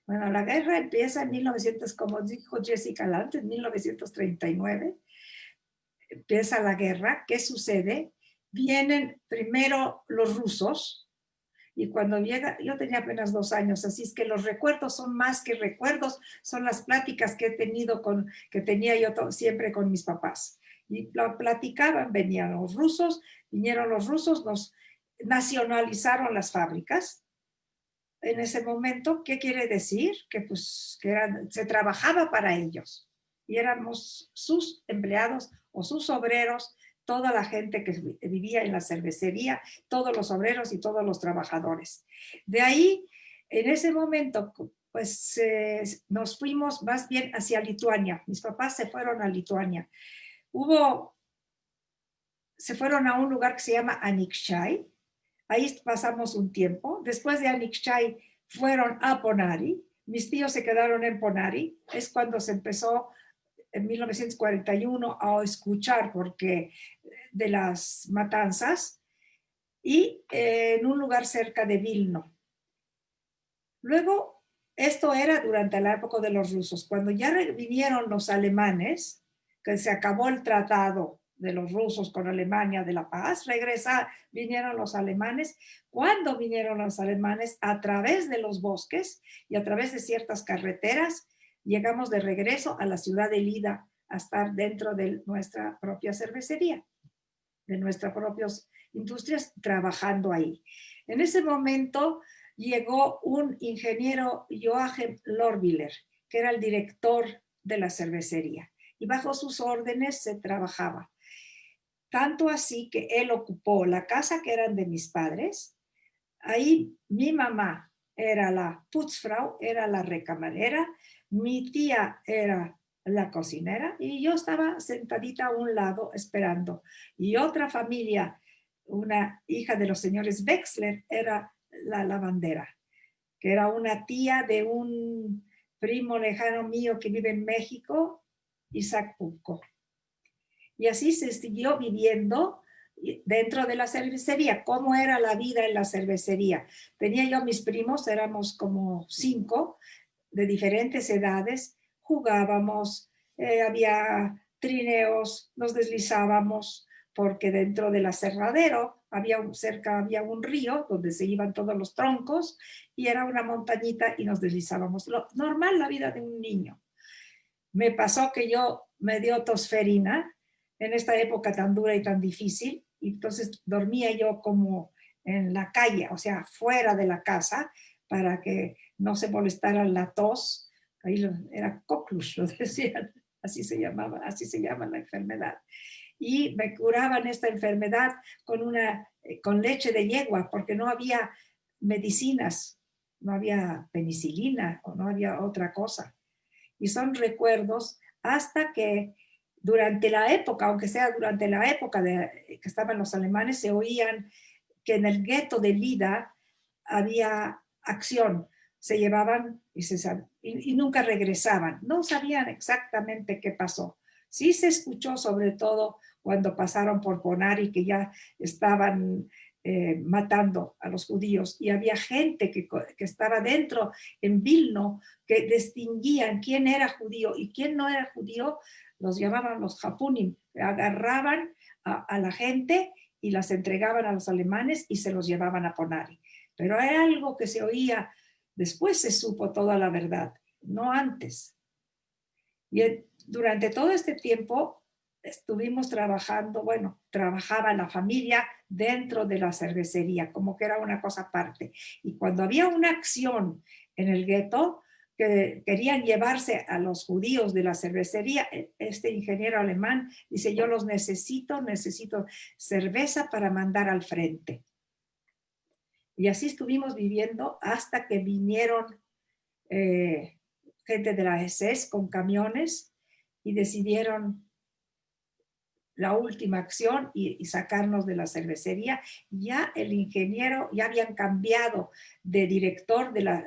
Bueno, la guerra empieza en 1900, como dijo Jessica antes, en 1939. Empieza la guerra. ¿Qué sucede? Vienen primero los rusos, y cuando llega, yo tenía apenas 2 años, así es que los recuerdos son más que recuerdos, son las pláticas que he tenido que tenía yo siempre con mis papás. Y lo platicaban, vinieron los rusos, nos nacionalizaron las fábricas, en ese momento, ¿qué quiere decir? Que pues se trabajaba para ellos y éramos sus empleados o sus obreros, toda la gente que vivía en la cervecería, todos los obreros y todos los trabajadores. De ahí, en ese momento, pues nos fuimos más bien hacia Lituania. Mis papás se fueron a Lituania. Se fueron a un lugar que se llama Anykščiai. Ahí pasamos un tiempo. Después de Anykščiai fueron a Ponari. Mis tíos se quedaron en Ponari. Es cuando se empezó en 1941 a escuchar porque de las matanzas, y en un lugar cerca de Vilno. Luego, esto era durante la época de los rusos. Cuando ya vinieron los alemanes, que se acabó el tratado de los rusos con Alemania de la paz, vinieron los alemanes. Cuando vinieron los alemanes, a través de los bosques y a través de ciertas carreteras, llegamos de regreso a la ciudad de Lida a estar dentro de nuestra propia cervecería, de nuestras propias industrias, trabajando ahí. En ese momento llegó un ingeniero, Joachim Lorviller, que era el director de la cervecería, y bajo sus órdenes se trabajaba. Tanto así que él ocupó la casa que eran de mis padres. Ahí mi mamá era la Putzfrau, era la recamarera, mi tía era la cocinera y yo estaba sentadita a un lado esperando. Y otra familia, una hija de los señores Wexler, era la lavandera, que era una tía de un primo lejano mío que vive en México, Isaac Pupko. Y así se siguió viviendo dentro de la cervecería. ¿Cómo era la vida en la cervecería? Tenía yo mis primos, éramos como 5, de diferentes edades, jugábamos, había trineos, nos deslizábamos, porque dentro del aserradero cerca había un río donde se iban todos los troncos y era una montañita y nos deslizábamos. Normal la vida de un niño. Me pasó que me dio tosferina en esta época tan dura y tan difícil, y entonces dormía yo como en la calle, o sea, fuera de la casa, para que no se molestara la tos. Ahí era cocklush, lo decían, así se llama la enfermedad. Y me curaban esta enfermedad con leche de yegua, porque no había medicinas, no había penicilina o no había otra cosa. Y son recuerdos hasta que durante la época, aunque sea durante la época que estaban los alemanes, se oían que en el gueto de Lida había acción. Se llevaban y nunca regresaban. No sabían exactamente qué pasó. Sí se escuchó sobre todo cuando pasaron por Ponari, que ya estaban matando a los judíos, y había gente que estaba dentro en Vilno que distinguían quién era judío y quién no era judío. Los llamaban los japunim, agarraban a la gente y las entregaban a los alemanes y se los llevaban a Ponari. Pero era algo que se oía, después se supo toda la verdad, no antes. Y durante todo este tiempo estuvimos trabajando, trabajaba la familia dentro de la cervecería, como que era una cosa aparte. Y cuando había una acción en el gueto, que querían llevarse a los judíos de la cervecería, este ingeniero alemán dice: yo los necesito cerveza para mandar al frente. Y así estuvimos viviendo hasta que vinieron gente de la SS con camiones y decidieron la última acción y sacarnos de la cervecería. Ya el ingeniero, ya habían cambiado de director de la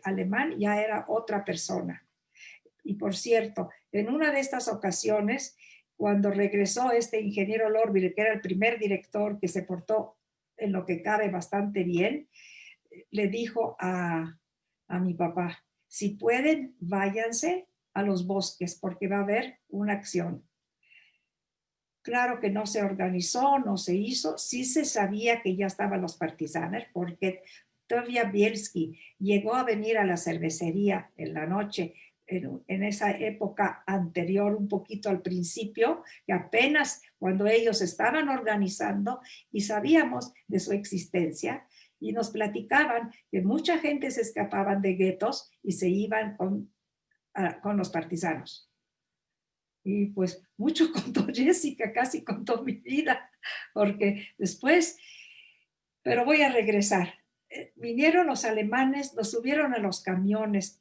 alemán, ya era otra persona. Y por cierto, en una de estas ocasiones, cuando regresó este ingeniero Lorville, que era el primer director, que se portó en lo que cabe bastante bien, le dijo a mi papá: si pueden, váyanse a los bosques porque va a haber una acción. Claro que no se organizó, no se hizo. Sí se sabía que ya estaban los partisanos, porque todavía Bielski llegó a venir a la cervecería en la noche, en esa época anterior, un poquito al principio, que apenas cuando ellos estaban organizando y sabíamos de su existencia. y nos platicaban que mucha gente se escapaban de guetos y se iban con los partisanos. Y pues mucho contó Jessica, casi contó mi vida, porque después, pero voy a regresar. Vinieron los alemanes, nos subieron a los camiones.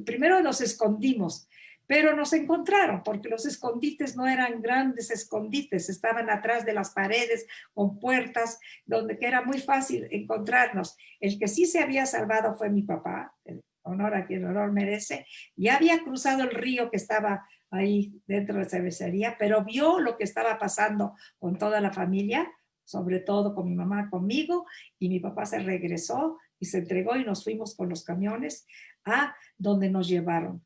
Primero nos escondimos, pero nos encontraron, porque los escondites no eran grandes escondites, estaban atrás de las paredes con puertas, donde que era muy fácil encontrarnos. El que sí se había salvado fue mi papá, honor a quien honor merece, ya había cruzado el río que estaba ahí dentro de la cervecería, pero vio lo que estaba pasando con toda la familia, sobre todo con mi mamá, conmigo, y mi papá se regresó y se entregó y nos fuimos con los camiones a donde nos llevaron.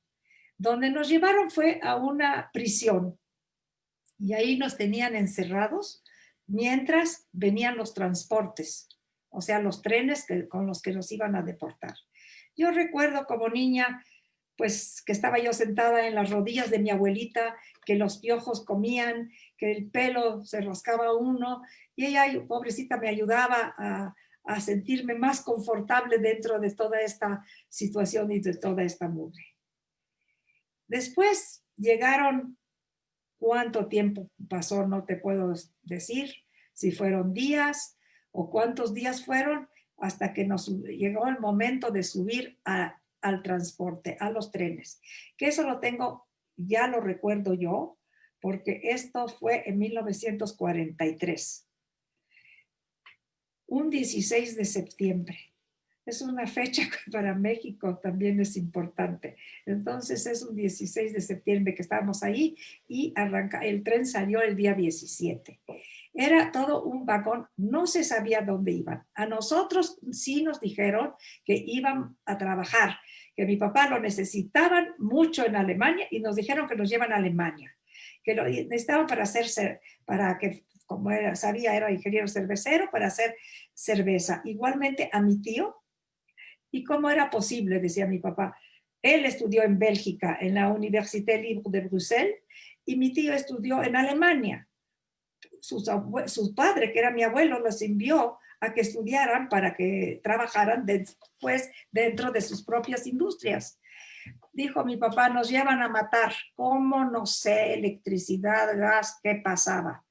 Donde nos llevaron fue a una prisión y ahí nos tenían encerrados mientras venían los transportes, o sea, los trenes con los que nos iban a deportar. Yo recuerdo como niña, pues que estaba yo sentada en las rodillas de mi abuelita, que los piojos comían, que el pelo se rascaba uno, y ella, pobrecita, me ayudaba a sentirme más confortable dentro de toda esta situación y de toda esta mugre. Después llegaron, ¿cuánto tiempo pasó? No te puedo decir si fueron días o cuántos días fueron, hasta que nos llegó el momento de subir al transporte, a los trenes. Que eso lo tengo, ya lo recuerdo yo, porque esto fue en 1943. Un 16 de septiembre. Es una fecha que para México también es importante. Entonces es un 16 de septiembre que estábamos ahí y el tren salió el día 17. Era todo un vagón, no se sabía dónde iban. A nosotros sí nos dijeron que iban a trabajar, que mi papá lo necesitaban mucho en Alemania y nos dijeron que nos llevan a Alemania, que lo necesitaban para que, como sabía, era ingeniero cervecero, para hacer cerveza. Igualmente a mi tío. ¿Y cómo era posible? Decía mi papá. Él estudió en Bélgica, en la Université Libre de Bruxelles, y mi tío estudió en Alemania. Su padre, que era mi abuelo, los envió a que estudiaran para que trabajaran después dentro de sus propias industrias. Dijo mi papá, nos llevan a matar. ¿Cómo? No sé, electricidad, gas, ¿qué pasaba?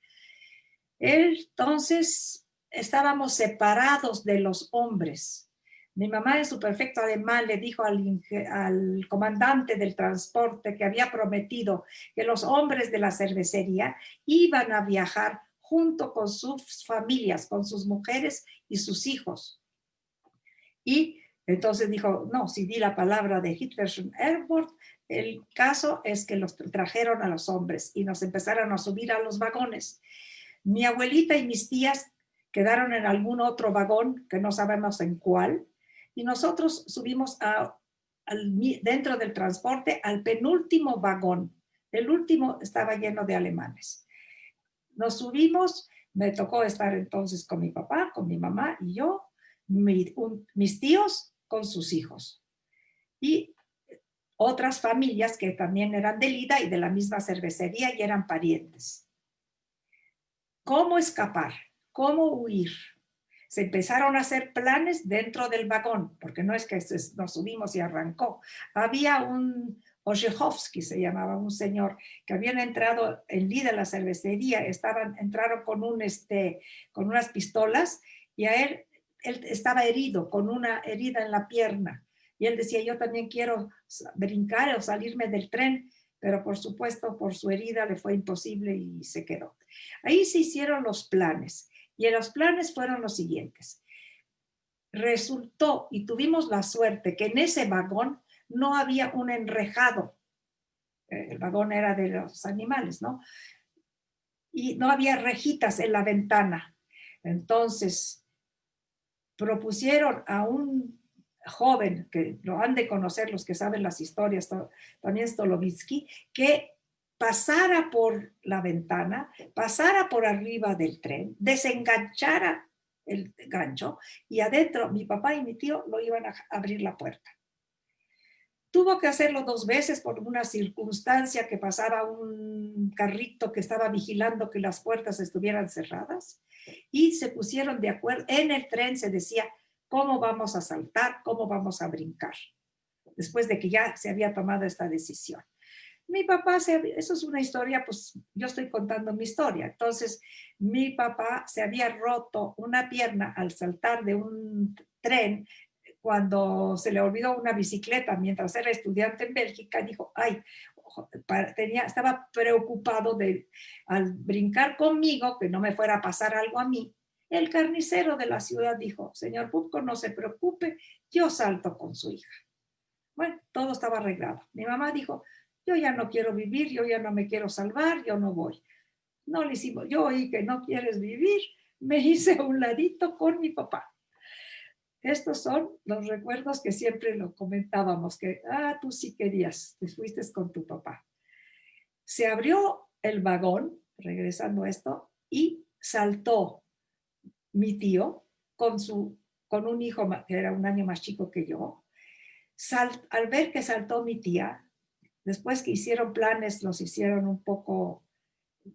Entonces, estábamos separados de los hombres. Mi mamá en su perfecto alemán le dijo al comandante del transporte que había prometido que los hombres de la cervecería iban a viajar junto con sus familias, con sus mujeres y sus hijos. Y entonces dijo, no, si di la palabra de Hitlerschen Airport, el caso es que los trajeron a los hombres y nos empezaron a subir a los vagones. Mi abuelita y mis tías quedaron en algún otro vagón, que no sabemos en cuál, y nosotros subimos dentro del transporte al penúltimo vagón. El último estaba lleno de alemanes. Nos subimos, me tocó estar entonces con mi papá, con mi mamá y yo, mis tíos con sus hijos. Y otras familias que también eran de Lida y de la misma cervecería y eran parientes. ¿Cómo escapar? ¿Cómo huir? Se empezaron a hacer planes dentro del vagón, porque no es que nos subimos y arrancó. Había un Orzechowski, se llamaba, un señor que habían entrado en Lida, la cervecería, entraron con unas pistolas y a él estaba herido, con una herida en la pierna. Y él decía, yo también quiero brincar o salirme del tren, pero por supuesto por su herida le fue imposible y se quedó. Ahí se hicieron los planes. Y los planes fueron los siguientes. Resultó, y tuvimos la suerte, que en ese vagón no había un enrejado. El vagón era de los animales, ¿no? Y no había rejitas en la ventana. Entonces, propusieron a un joven, que lo han de conocer los que saben las historias, también Stolovitsky, que pasara por la ventana, pasara por arriba del tren, desenganchara el gancho y adentro mi papá y mi tío lo iban a abrir la puerta. Tuvo que hacerlo 2 veces por una circunstancia que pasaba un carrito que estaba vigilando que las puertas estuvieran cerradas y se pusieron de acuerdo. En el tren se decía cómo vamos a saltar, cómo vamos a brincar, después de que ya se había tomado esta decisión. Mi papá, eso es una historia, pues yo estoy contando mi historia. Entonces, mi papá se había roto una pierna al saltar de un tren cuando se le olvidó una bicicleta mientras era estudiante en Bélgica. Dijo, ay, estaba preocupado al brincar conmigo, que no me fuera a pasar algo a mí. El carnicero de la ciudad dijo, señor Pupko, no se preocupe, yo salto con su hija. Bueno, todo estaba arreglado. Mi mamá dijo, yo ya no quiero vivir, yo ya no me quiero salvar, yo no voy. No le hicimos, yo oí que no quieres vivir, me hice a un ladito con mi papá. Estos son los recuerdos que siempre lo comentábamos, que, tú sí querías, te fuiste con tu papá. Se abrió el vagón, regresando a esto, y saltó mi tío con un hijo que era un año más chico que yo. Al ver que saltó mi tía, después que hicieron planes, los hicieron un poco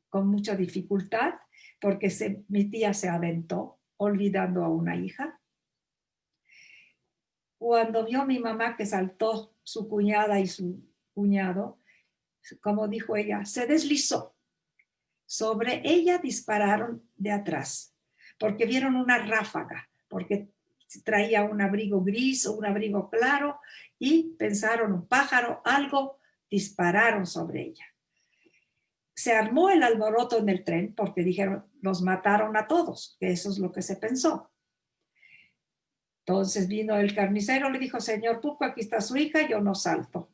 con mucha dificultad, porque mi tía se aventó, olvidando a una hija. Cuando vio mi mamá que saltó su cuñada y su cuñado, como dijo ella, se deslizó. Sobre ella dispararon de atrás, porque vieron una ráfaga, porque traía un abrigo gris o un abrigo claro, y pensaron un pájaro, algo, dispararon sobre ella. Se armó el alboroto en el tren porque dijeron, los mataron a todos, que eso es lo que se pensó. Entonces vino el carnicero, le dijo, señor Pupko, aquí está su hija, yo no salto.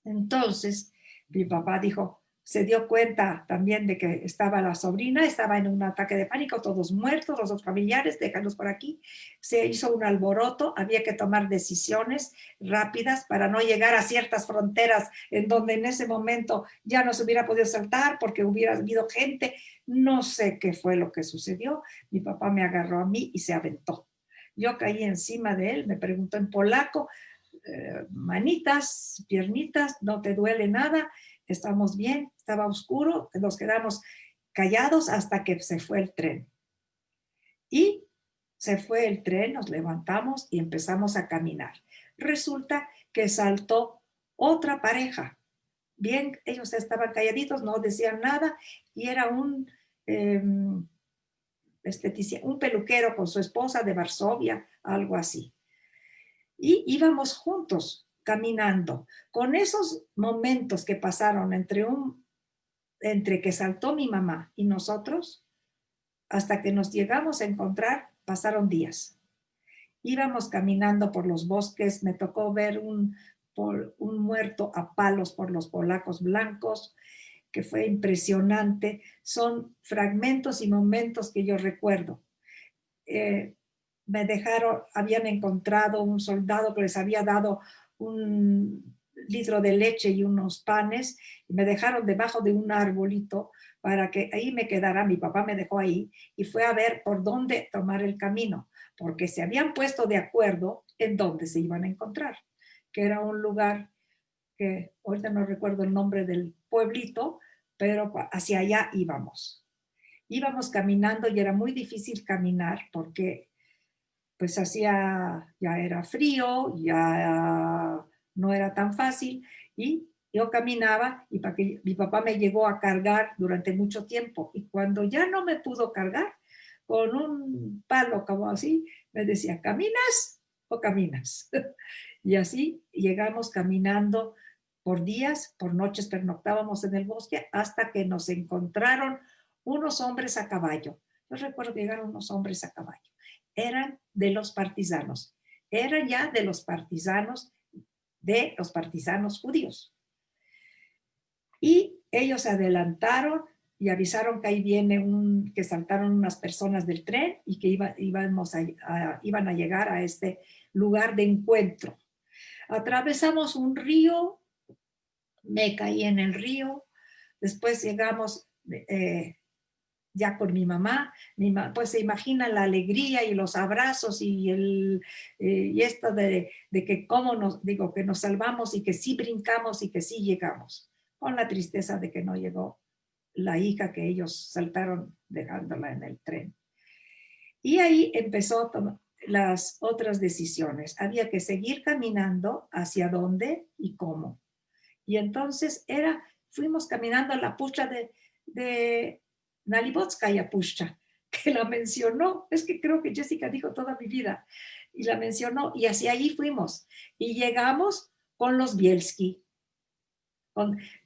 Entonces mi papá dijo, se dio cuenta también de que estaba la sobrina, estaba en un ataque de pánico, todos muertos, los dos familiares, déjalos por aquí. Se hizo un alboroto, había que tomar decisiones rápidas para no llegar a ciertas fronteras en donde en ese momento ya no se hubiera podido saltar porque hubiera habido gente. No sé qué fue lo que sucedió. Mi papá me agarró a mí y se aventó. Yo caí encima de él, me preguntó en polaco, manitas, piernitas, ¿no te duele nada? Estamos bien, estaba oscuro, nos quedamos callados hasta que se fue el tren. Y se fue el tren, nos levantamos y empezamos a caminar. Resulta que saltó otra pareja. Bien, ellos estaban calladitos, no decían nada, y era un peluquero con su esposa de Varsovia, algo así. Y íbamos juntos caminando. Con esos momentos que pasaron entre que saltó mi mamá y nosotros, hasta que nos llegamos a encontrar, pasaron días. Íbamos caminando por los bosques, me tocó ver un muerto a palos por los polacos blancos, que fue impresionante. Son fragmentos y momentos que yo recuerdo. Habían encontrado un soldado que les había dado un litro de leche y unos panes, y me dejaron debajo de un arbolito para que ahí me quedara. Mi papá me dejó ahí y fue a ver por dónde tomar el camino, porque se habían puesto de acuerdo en dónde se iban a encontrar, que era un lugar que ahorita no recuerdo el nombre del pueblito, pero hacia allá íbamos. Íbamos caminando y era muy difícil caminar porque pues ya era frío, ya no era tan fácil, y yo caminaba y mi papá me llegó a cargar durante mucho tiempo, y cuando ya no me pudo cargar, con un palo como así, me decía, ¿caminas o caminas? Y así llegamos caminando por días, por noches pernoctábamos en el bosque, hasta que nos encontraron unos hombres a caballo. Yo recuerdo que llegaron unos hombres a caballo. Eran de los partisanos, eran ya de los partisanos judíos. Y ellos se adelantaron y avisaron que ahí viene que saltaron unas personas del tren y que iban a llegar a este lugar de encuentro. Atravesamos un río, me caí en el río, después llegamos ya con mi mamá, pues se imagina la alegría y los abrazos y esto de que que nos salvamos y que sí brincamos y que sí llegamos, con la tristeza de que no llegó la hija que ellos saltaron dejándola en el tren. Y ahí empezó las otras decisiones. Había que seguir caminando hacia dónde y cómo. Y entonces fuimos caminando a la pucha de Nalibotskaya Pushcha, que la mencionó. Es que creo que Jessica dijo toda mi vida y la mencionó, y hacia allí fuimos. Y llegamos con los Bielski.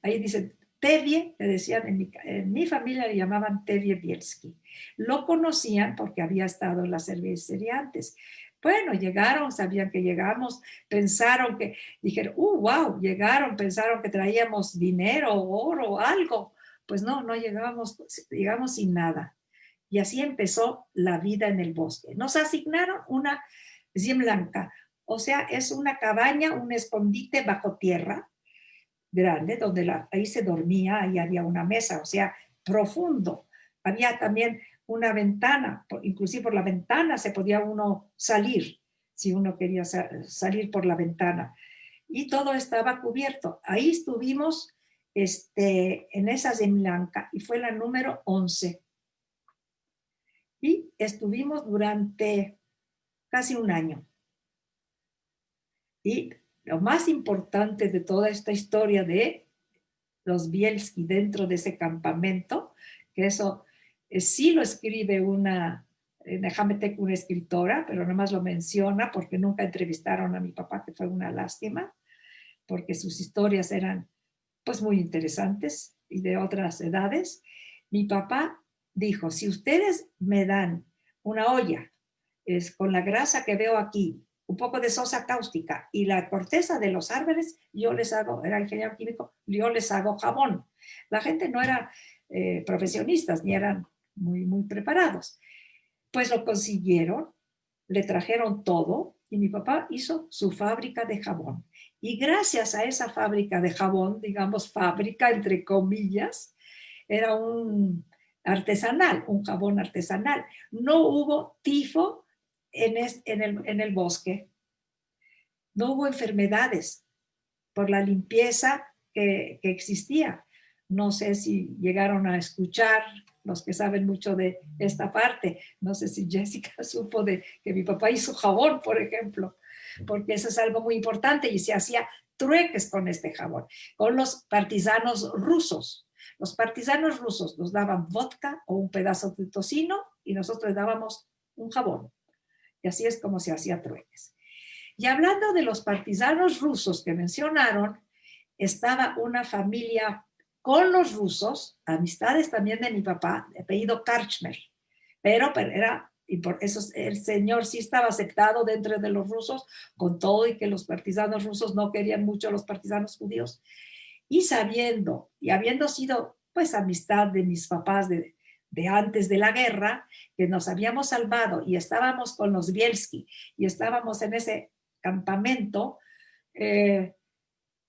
Ahí dice Tevye, le decían, en mi familia le llamaban Tevye Bielski. Lo conocían porque había estado en la cervecería antes. Bueno, llegaron, sabían que llegamos, pensaron que, dijeron, wow, llegaron, pensaron que traíamos dinero, oro, algo. Pues no llegamos sin nada. Y así empezó la vida en el bosque. Nos asignaron una zemlanka, o sea, es una cabaña, un escondite bajo tierra, grande, donde ahí se dormía, ahí había una mesa, o sea, profundo. Había también una ventana, inclusive por la ventana se podía uno salir, si uno quería salir por la ventana. Y todo estaba cubierto. Ahí estuvimos en esa zemlanka y fue la número 11. Y estuvimos durante casi un año. Y lo más importante de toda esta historia de los Bielski dentro de ese campamento, que eso sí lo escribe una escritora, pero nomás lo menciona porque nunca entrevistaron a mi papá, que fue una lástima, porque sus historias eran pues muy interesantes y de otras edades. Mi papá dijo, si ustedes me dan una olla con la grasa que veo aquí, un poco de sosa cáustica y la corteza de los árboles, yo les hago, era ingeniero químico, yo les hago jabón. La gente no era profesionistas, ni eran muy preparados. Pues lo consiguieron, le trajeron todo y mi papá hizo su fábrica de jabón. Y gracias a esa fábrica de jabón, digamos fábrica entre comillas, era un jabón artesanal. No hubo tifo en el bosque. No hubo enfermedades por la limpieza que existía. No sé si llegaron a escuchar los que saben mucho de esta parte. No sé si Jessica supo de que mi papá hizo jabón, por ejemplo, porque eso es algo muy importante y se hacía trueques con este jabón, con los partisanos rusos. Los partisanos rusos nos daban vodka o un pedazo de tocino y nosotros dábamos un jabón. Y así es como se hacía trueques. Y hablando de los partisanos rusos que mencionaron, estaba una familia con los rusos, amistades también de mi papá, de apellido Karchmer, pero y por eso el señor sí estaba aceptado dentro de los rusos, con todo y que los partisanos rusos no querían mucho a los partisanos judíos. Y sabiendo, y habiendo sido pues amistad de mis papás de antes de la guerra, que nos habíamos salvado y estábamos con los Bielski y estábamos en ese campamento,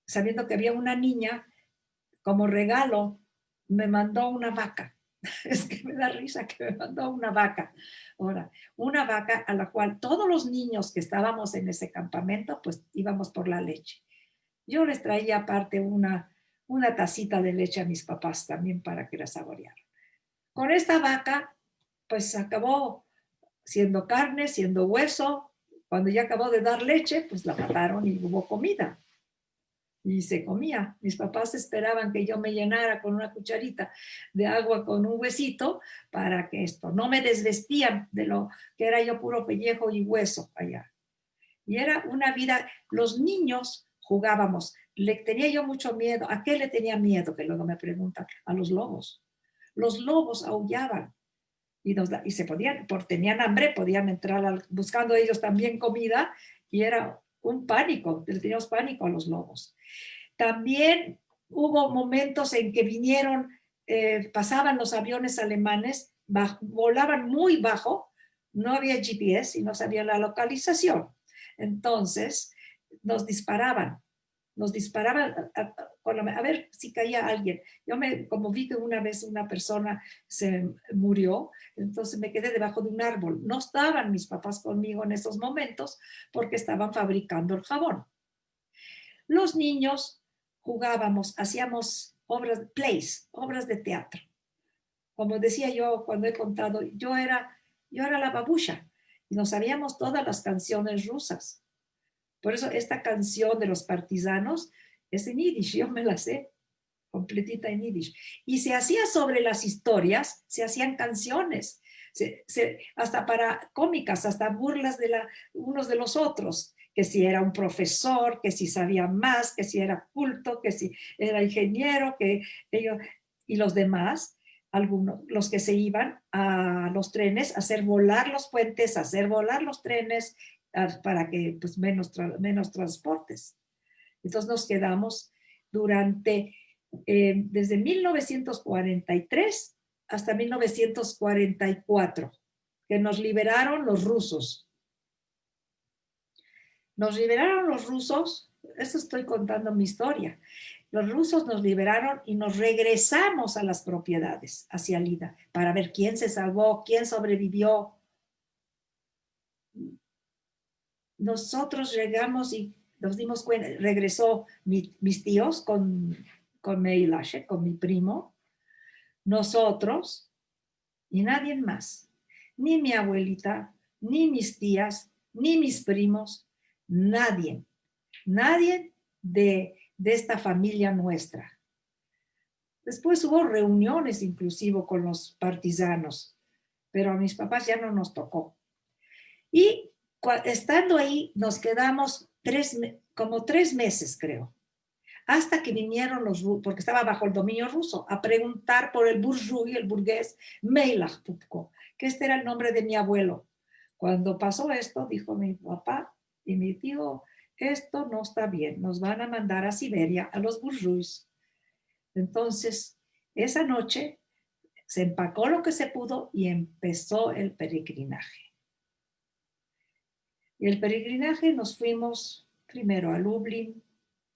sabiendo que había una niña, como regalo, me mandó una vaca. Es que me da risa que me mandó una vaca. Ahora, una vaca a la cual todos los niños que estábamos en ese campamento, pues íbamos por la leche. Yo les traía aparte una tacita de leche a mis papás también para que la saborearan. Con esta vaca, pues acabó siendo carne, siendo hueso. Cuando ya acabó de dar leche, pues la mataron y hubo comida. Y se comía. Mis papás esperaban que yo me llenara con una cucharita de agua con un huesito para que no me desvestían de lo que era yo puro pellejo y hueso allá. Y era una vida, los niños jugábamos. Le tenía yo mucho miedo. ¿A qué le tenía miedo? Que luego me preguntan. A los lobos. Los lobos aullaban y tenían hambre, podían entrar buscando ellos también comida y era un pánico, le teníamos pánico a los lobos. También hubo momentos en que vinieron, pasaban los aviones alemanes, volaban muy bajo, no había GPS y no sabían la localización. Entonces nos disparaban nos disparaban a ver si caía alguien. Como vi que una vez una persona se murió, entonces me quedé debajo de un árbol. No estaban mis papás conmigo en esos momentos porque estaban fabricando el jabón. Los niños jugábamos, hacíamos obras de teatro. Como decía yo cuando he contado, yo era la babusha y nos sabíamos todas las canciones rusas. Por eso esta canción de los partisanos es en yiddish, yo me la sé completita en yiddish. Y se hacía sobre las historias, se hacían canciones, hasta para cómicas, hasta burlas de unos de los otros, que si era un profesor, que si sabía más, que si era culto, que si era ingeniero, que ellos, y los demás, algunos, los que se iban a los trenes, a hacer volar los puentes, a hacer volar los trenes, para que pues menos transportes. Entonces nos quedamos durante, desde 1943 hasta 1944, que nos liberaron los rusos. Nos liberaron los rusos, eso estoy contando mi historia. Los rusos nos liberaron y nos regresamos a las propiedades, hacia Lida, para ver quién se salvó, quién sobrevivió. Nosotros llegamos y nos dimos cuenta, regresó mis tíos con Meilashe, con mi primo, nosotros y nadie más, ni mi abuelita, ni mis tías, ni mis primos, nadie de esta familia nuestra. Después hubo reuniones inclusive con los partisanos, pero a mis papás ya no nos tocó. Y estando ahí nos quedamos como 3 meses, creo, hasta que vinieron los rusos, porque estaba bajo el dominio ruso, a preguntar por el burgués Meilach Pupko, que este era el nombre de mi abuelo. Cuando pasó esto, dijo mi papá y mi tío, esto no está bien, nos van a mandar a Siberia a los burgués. Entonces, esa noche se empacó lo que se pudo y empezó el peregrinaje. Y el peregrinaje nos fuimos primero a Lublin,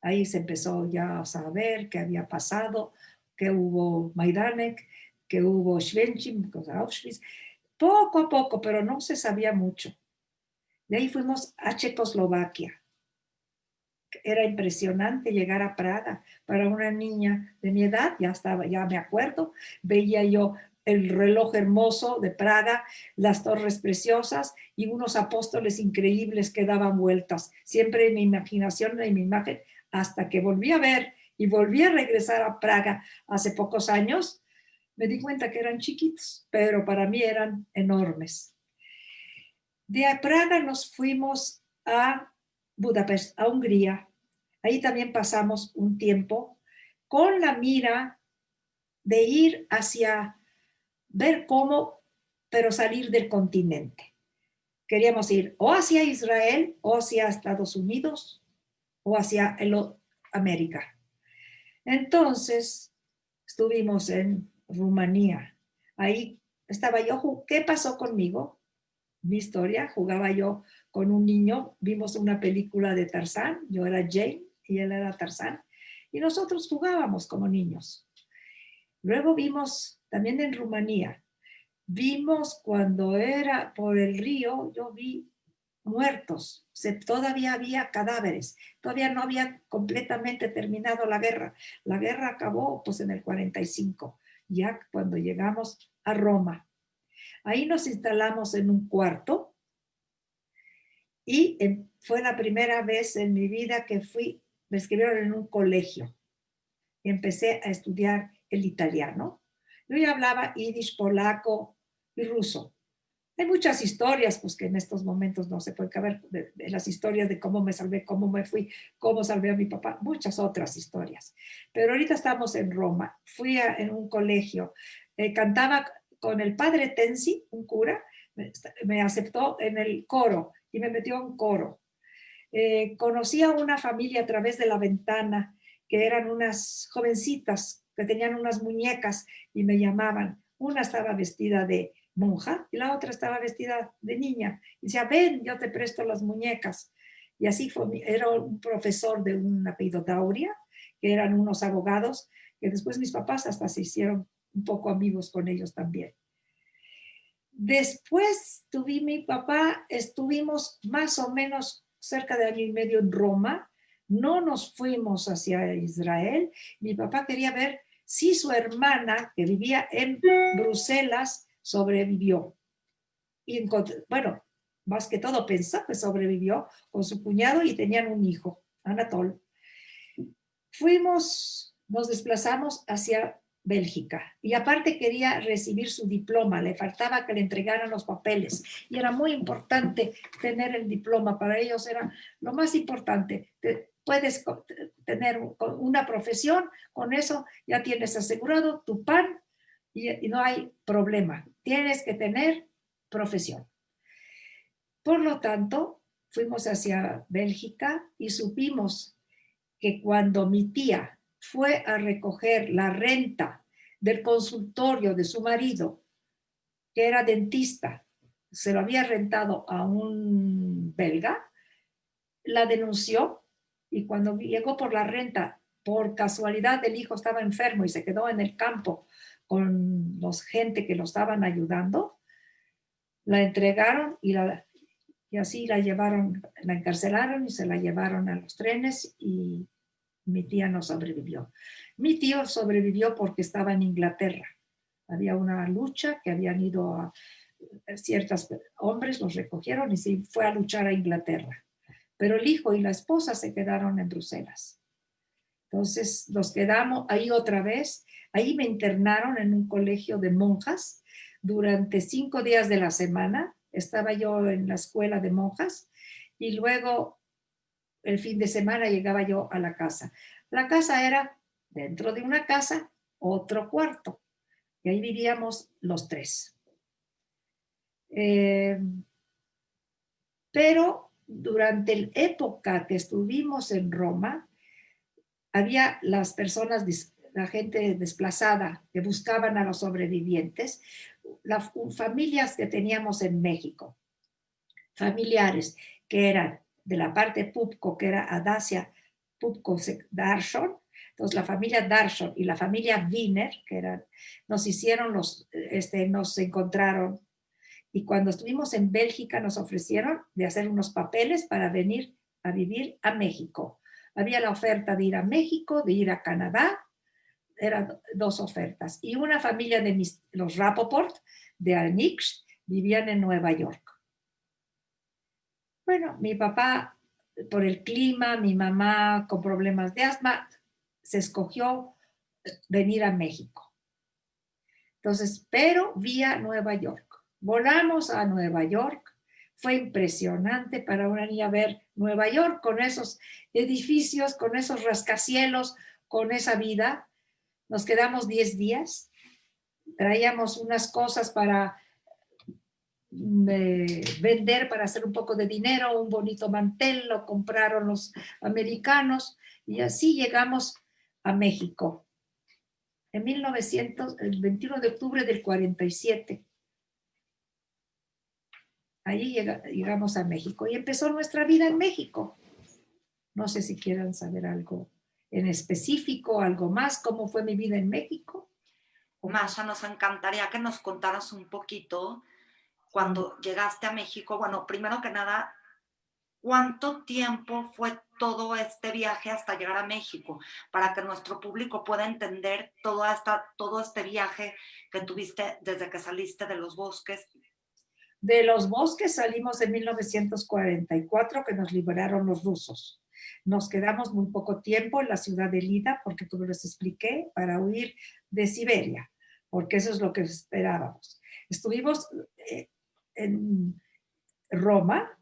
ahí se empezó ya a saber qué había pasado, que hubo Majdanek, que hubo Schwenchim, Auschwitz, poco a poco, pero no se sabía mucho. De ahí fuimos a Checoslovaquia. Era impresionante llegar a Praga para una niña de mi edad, ya me acuerdo, veía yo el reloj hermoso de Praga, las torres preciosas y unos apóstoles increíbles que daban vueltas, siempre en mi imaginación, en mi imagen, hasta que volví a ver y volví a regresar a Praga hace pocos años, me di cuenta que eran chiquitos, pero para mí eran enormes. De Praga nos fuimos a Budapest, a Hungría. Ahí también pasamos un tiempo con la mira de ir hacia ver cómo, pero salir del continente. Queríamos ir o hacia Israel, o hacia Estados Unidos, o hacia América. Entonces, estuvimos en Rumanía. Ahí estaba yo. ¿Qué pasó conmigo? Mi historia, jugaba yo con un niño, vimos una película de Tarzán, yo era Jane y él era Tarzán, y nosotros jugábamos como niños. Luego vimos también en Rumanía, vimos cuando era por el río, yo vi muertos, todavía había cadáveres, todavía no había completamente terminado la guerra. La guerra acabó pues en el 45, ya cuando llegamos a Roma. Ahí nos instalamos en un cuarto y fue la primera vez en mi vida que me escribieron en un colegio y empecé a estudiar el italiano. Yo ya hablaba yiddish, polaco y ruso. Hay muchas historias, pues que en estos momentos no se puede caber, de las historias de cómo me salvé, cómo me fui, cómo salvé a mi papá, muchas otras historias. Pero ahorita estamos en Roma, fui en un colegio, cantaba con el padre Tensi, un cura, me aceptó en el coro y me metió en coro. Conocí a una familia a través de la ventana, que eran unas jovencitas que tenían unas muñecas y me llamaban. Una estaba vestida de monja y la otra estaba vestida de niña. Y decía, ven, yo te presto las muñecas. Y así fue, era un profesor de un apellido Dauria, que eran unos abogados, que después mis papás hasta se hicieron un poco amigos con ellos también. Después mi papá, estuvimos más o menos cerca de año y medio en Roma, no nos fuimos hacia Israel. Mi papá quería ver si su hermana, que vivía en Bruselas, sobrevivió. Y bueno, más que todo pensó que sobrevivió con su cuñado y tenían un hijo, Anatol. Nos desplazamos hacia Bélgica y aparte quería recibir su diploma, le faltaba que le entregaran los papeles y era muy importante tener el diploma, para ellos era lo más importante. Puedes tener una profesión, con eso ya tienes asegurado tu pan y no hay problema, tienes que tener profesión. Por lo tanto, fuimos hacia Bélgica y supimos que cuando mi tía fue a recoger la renta del consultorio de su marido, que era dentista, se lo había rentado a un belga, la denunció y cuando llegó por la renta, por casualidad el hijo estaba enfermo y se quedó en el campo con los gente que lo estaban ayudando, la entregaron y así la llevaron, la encarcelaron y se la llevaron a los trenes y mi tía no sobrevivió. Mi tío sobrevivió porque estaba en Inglaterra. Había una lucha que habían ido a ciertos hombres, los recogieron y se fue a luchar a Inglaterra. Pero el hijo y la esposa se quedaron en Bruselas. Entonces nos quedamos ahí otra vez. Ahí me internaron en un colegio de monjas durante 5 días de la semana. Estaba yo en la escuela de monjas y luego el fin de semana llegaba yo a la casa. La casa era dentro de una casa, otro cuarto. Y ahí vivíamos los 3. Pero durante la época que estuvimos en Roma, había las personas, la gente desplazada que buscaban a los sobrevivientes, las familias que teníamos en México, familiares que eran de la parte Pupco, que era Adasia Pupco Darshon. Entonces la familia Darshon y la familia Wiener, que eran, nos encontraron, y cuando estuvimos en Bélgica nos ofrecieron de hacer unos papeles para venir a vivir a México. Había la oferta de ir a México, de ir a Canadá, eran 2 ofertas. Y una familia de los Rapoport, de Alnix, vivían en Nueva York. Bueno, mi papá, por el clima, mi mamá con problemas de asma, se escogió venir a México. Entonces, pero vía Nueva York. Volamos a Nueva York. Fue impresionante para una niña ver Nueva York con esos edificios, con esos rascacielos, con esa vida. Nos quedamos 10 días. Traíamos unas cosas para vender, para hacer un poco de dinero, un bonito mantel, lo compraron los americanos y así llegamos a México. En el 21 de octubre del 47. Ahí llegamos a México y empezó nuestra vida en México. No sé si quieran saber algo en específico, algo más, cómo fue mi vida en México. Masha, nos encantaría que nos contaras un poquito cuando llegaste a México. Bueno, primero que nada, ¿cuánto tiempo fue todo este viaje hasta llegar a México? Para que nuestro público pueda entender todo este viaje que tuviste desde que saliste de los bosques. De los bosques salimos en 1944, que nos liberaron los rusos. Nos quedamos muy poco tiempo en la ciudad de Lida, porque como les expliqué, para huir de Siberia, porque eso es lo que esperábamos. Estuvimos en Roma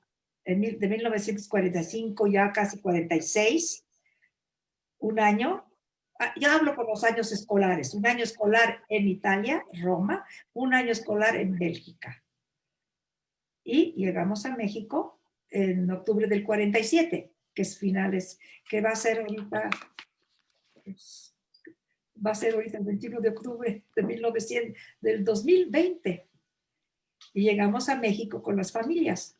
de 1945 ya casi 46, un año. Ya hablo con los años escolares, un año escolar en Italia, Roma, un año escolar en Bélgica. Y llegamos a México en octubre del 47, que es finales, que va a ser ahorita el 21 de octubre del 2020. Y llegamos a México con las familias.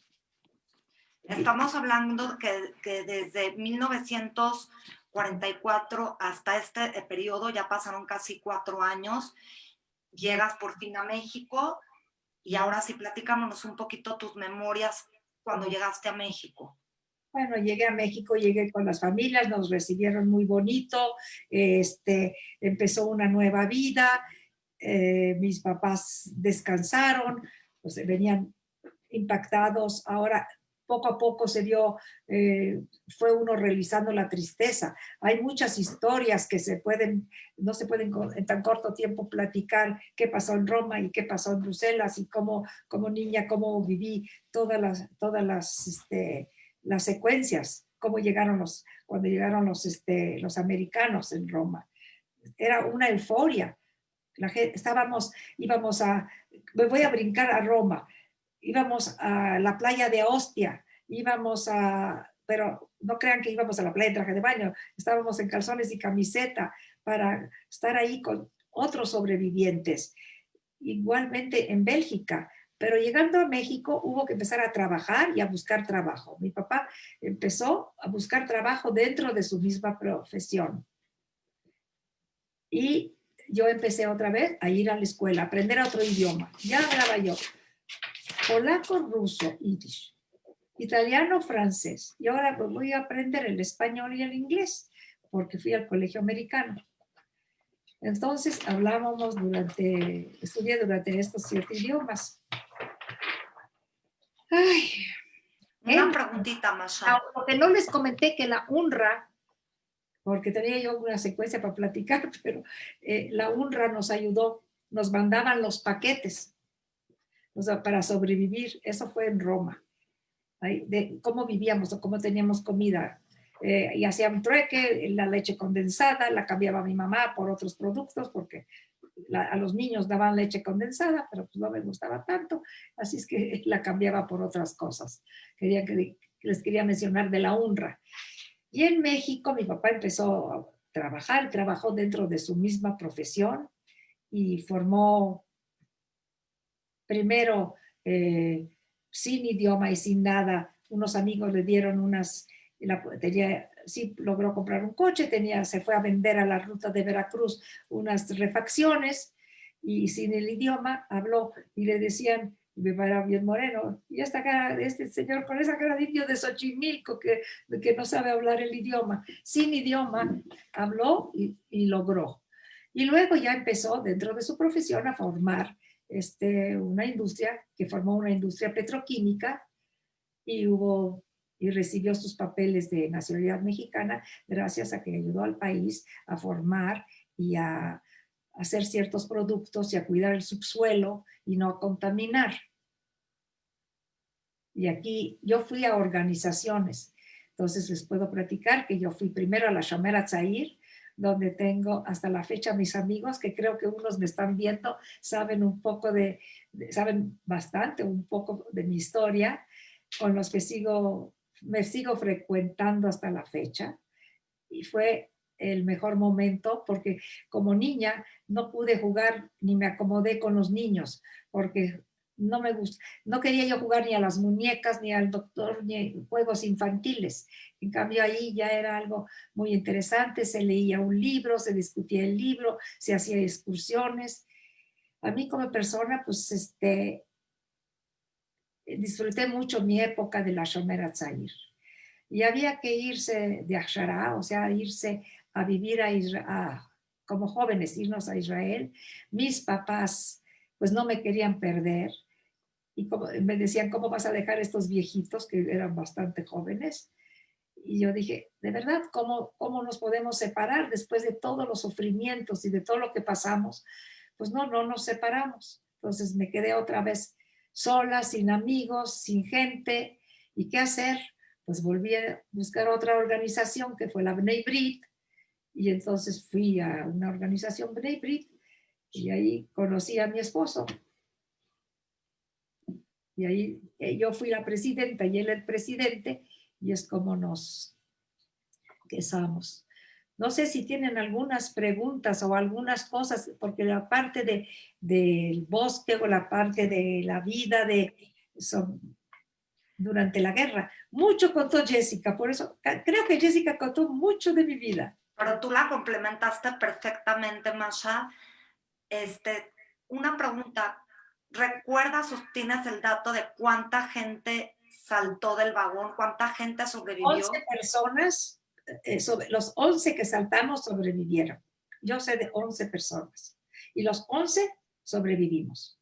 Estamos hablando que desde 1944 hasta este periodo, ya pasaron casi 4 años, llegas por fin a México y ahora sí platícanos un poquito tus memorias cuando llegaste a México. Bueno, llegué a México, llegué con las familias, nos recibieron muy bonito, empezó una nueva vida, mis papás descansaron, pues venían impactados, ahora poco a poco se dio, fue uno realizando la tristeza. Hay muchas historias que no se pueden en tan corto tiempo platicar qué pasó en Roma y qué pasó en Bruselas y cómo niña, cómo viví todas las secuencias, cómo cuando llegaron los americanos en Roma. Era una euforia. Me voy a brincar a Roma, íbamos a la playa de Ostia, pero no crean que íbamos a la playa en traje de baño, estábamos en calzones y camiseta para estar ahí con otros sobrevivientes. Igualmente en Bélgica, pero llegando a México hubo que empezar a trabajar y a buscar trabajo. Mi papá empezó a buscar trabajo dentro de su misma profesión. Y yo empecé otra vez a ir a la escuela, a aprender otro idioma. Ya hablaba yo polaco, ruso, yiddish, italiano, francés. Y ahora pues voy a aprender el español y el inglés, porque fui al colegio americano. Entonces estudié durante estos 7 idiomas. Ay, Una preguntita, Masha. Lo que no les comenté que la UNRWA, porque tenía yo una secuencia para platicar, pero la UNRWA nos ayudó, nos mandaban los paquetes, o sea, para sobrevivir. Eso fue en Roma, de cómo vivíamos o cómo teníamos comida. Y hacía un trueque, la leche condensada la cambiaba mi mamá por otros productos, porque a los niños daban leche condensada, pero pues no me gustaba tanto, así es que la cambiaba por otras cosas. Les quería mencionar de la UNRWA. Y en México mi papá empezó a trabajar, trabajó dentro de su misma profesión y formó primero sin idioma y sin nada. Unos amigos le dieron sí logró comprar un coche, se fue a vender a la ruta de Veracruz unas refacciones y sin el idioma habló y le decían, me era bien moreno, y esta cara de este señor con esa cara de indio de Xochimilco que no sabe hablar el idioma. Sin idioma habló y logró. Y luego ya empezó dentro de su profesión a formar una industria, que formó una industria petroquímica y recibió sus papeles de nacionalidad mexicana gracias a que ayudó al país a formar y a hacer ciertos productos y a cuidar el subsuelo y no a contaminar. Y aquí yo fui a organizaciones. Entonces les puedo platicar que yo fui primero a la Shomer HaTzair, donde tengo hasta la fecha mis amigos, que creo que unos me están viendo, saben bastante, un poco de mi historia, con los que me sigo frecuentando hasta la fecha. Y fue el mejor momento porque como niña no pude jugar ni me acomodé con los niños porque no me gusta, no quería yo jugar ni a las muñecas ni al doctor ni a juegos infantiles. En cambio ahí ya era algo muy interesante, se leía un libro, se discutía el libro, se hacía excursiones. A mí como persona pues disfruté mucho mi época de la Shomer HaTzair. Y había que irse de Akshara, o sea, irse a vivir como jóvenes, irnos a Israel. Mis papás, pues no me querían perder. Y me decían, ¿cómo vas a dejar estos viejitos que eran bastante jóvenes? Y yo dije, de verdad, ¿cómo nos podemos separar después de todos los sufrimientos y de todo lo que pasamos? Pues no nos separamos. Entonces me quedé otra vez sola, sin amigos, sin gente. ¿Y qué hacer? Pues volví a buscar otra organización que fue la Bnei Brit, y entonces fui a una organización Bnei Brit y ahí conocí a mi esposo. Y ahí yo fui la presidenta y él el presidente, y es como nos casamos. No sé si tienen algunas preguntas o algunas cosas, porque la parte del bosque o la parte de la vida durante la guerra. Mucho contó Jessica, por eso creo que Jessica contó mucho de mi vida. Pero tú la complementaste perfectamente, Masha. Una pregunta, ¿recuerdas o tienes el dato de cuánta gente saltó del vagón? ¿Cuánta gente sobrevivió? 11 personas, los 11 que saltamos sobrevivieron. Yo sé de 11 personas. Y los 11 sobrevivimos.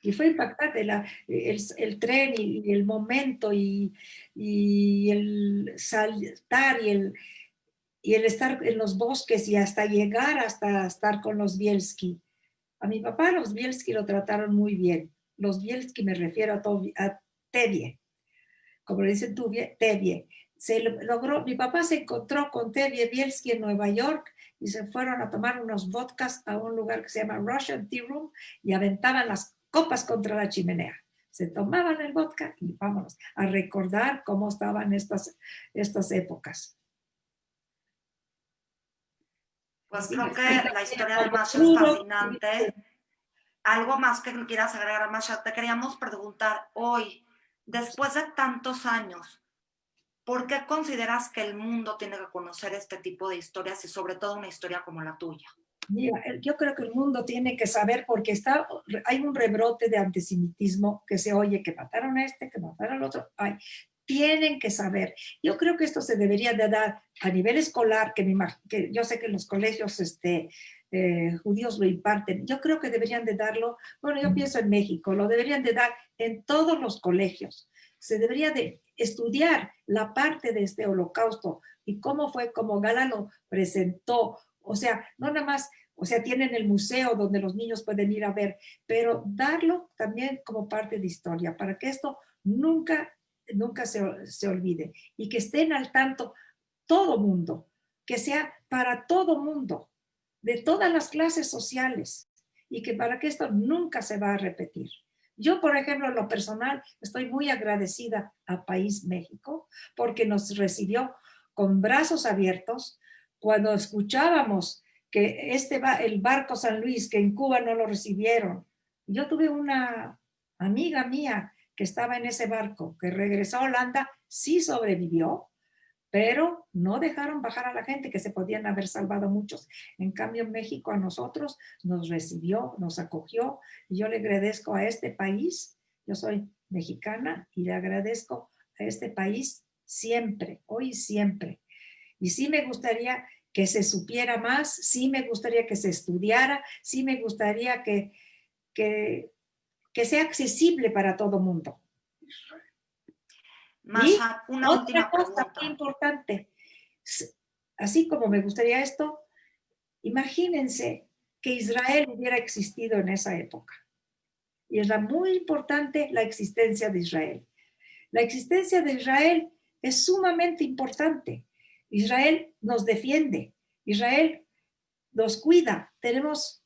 Y fue impactante el tren y el momento y el saltar y el estar en los bosques y hasta llegar hasta estar con los Bielski. A mi papá los Bielski lo trataron muy bien. Los Bielski me refiero a Tevye. Como le dicen tú, Tevye. Mi papá se encontró con Tevye Bielski en Nueva York y se fueron a tomar unos vodkas a un lugar que se llama Russian Tea Room y aventaban las copas contra la chimenea. Se tomaban el vodka y vámonos a recordar cómo estaban estas épocas. Pues Sí, creo que la historia de Masha es fascinante. ¿Algo más que quieras agregar, Masha? Te queríamos preguntar hoy, después de tantos años, ¿por qué consideras que el mundo tiene que conocer este tipo de historias y sobre todo una historia como la tuya? Mira, yo creo que el mundo tiene que saber porque hay un rebrote de antisemitismo que se oye que mataron a este, que mataron al otro. Tienen que saber. Yo creo que esto se debería de dar a nivel escolar, que yo sé que los colegios judíos lo imparten. Yo creo que deberían de darlo, bueno, yo pienso en México, lo deberían de dar en todos los colegios. Se debería de estudiar la parte de este holocausto y cómo fue, como Gala lo presentó. O sea, no nada más, o sea, tienen el museo donde los niños pueden ir a ver, pero darlo también como parte de historia, para que esto nunca se olvide y que estén al tanto todo mundo, que sea para todo mundo, de todas las clases sociales y que para que esto nunca se va a repetir. Yo, por ejemplo, en lo personal, estoy muy agradecida a País México porque nos recibió con brazos abiertos cuando escuchábamos que el barco San Luis, que en Cuba no lo recibieron. Yo tuve una amiga mía que estaba en ese barco, que regresó a Holanda, sí sobrevivió, pero no dejaron bajar a la gente, que se podían haber salvado muchos. En cambio, México a nosotros nos recibió, nos acogió, y yo le agradezco a este país, yo soy mexicana, y le agradezco a este país siempre, hoy y siempre. Y sí me gustaría que se supiera más, sí me gustaría que se estudiara, sí me gustaría que sea accesible para todo mundo. Masha, una otra última cosa pregunta. muy importante, así como me gustaría esto, imagínense que Israel hubiera existido en esa época. Y era muy importante la existencia de Israel. La existencia de Israel es sumamente importante. Israel nos defiende, Israel nos cuida, tenemos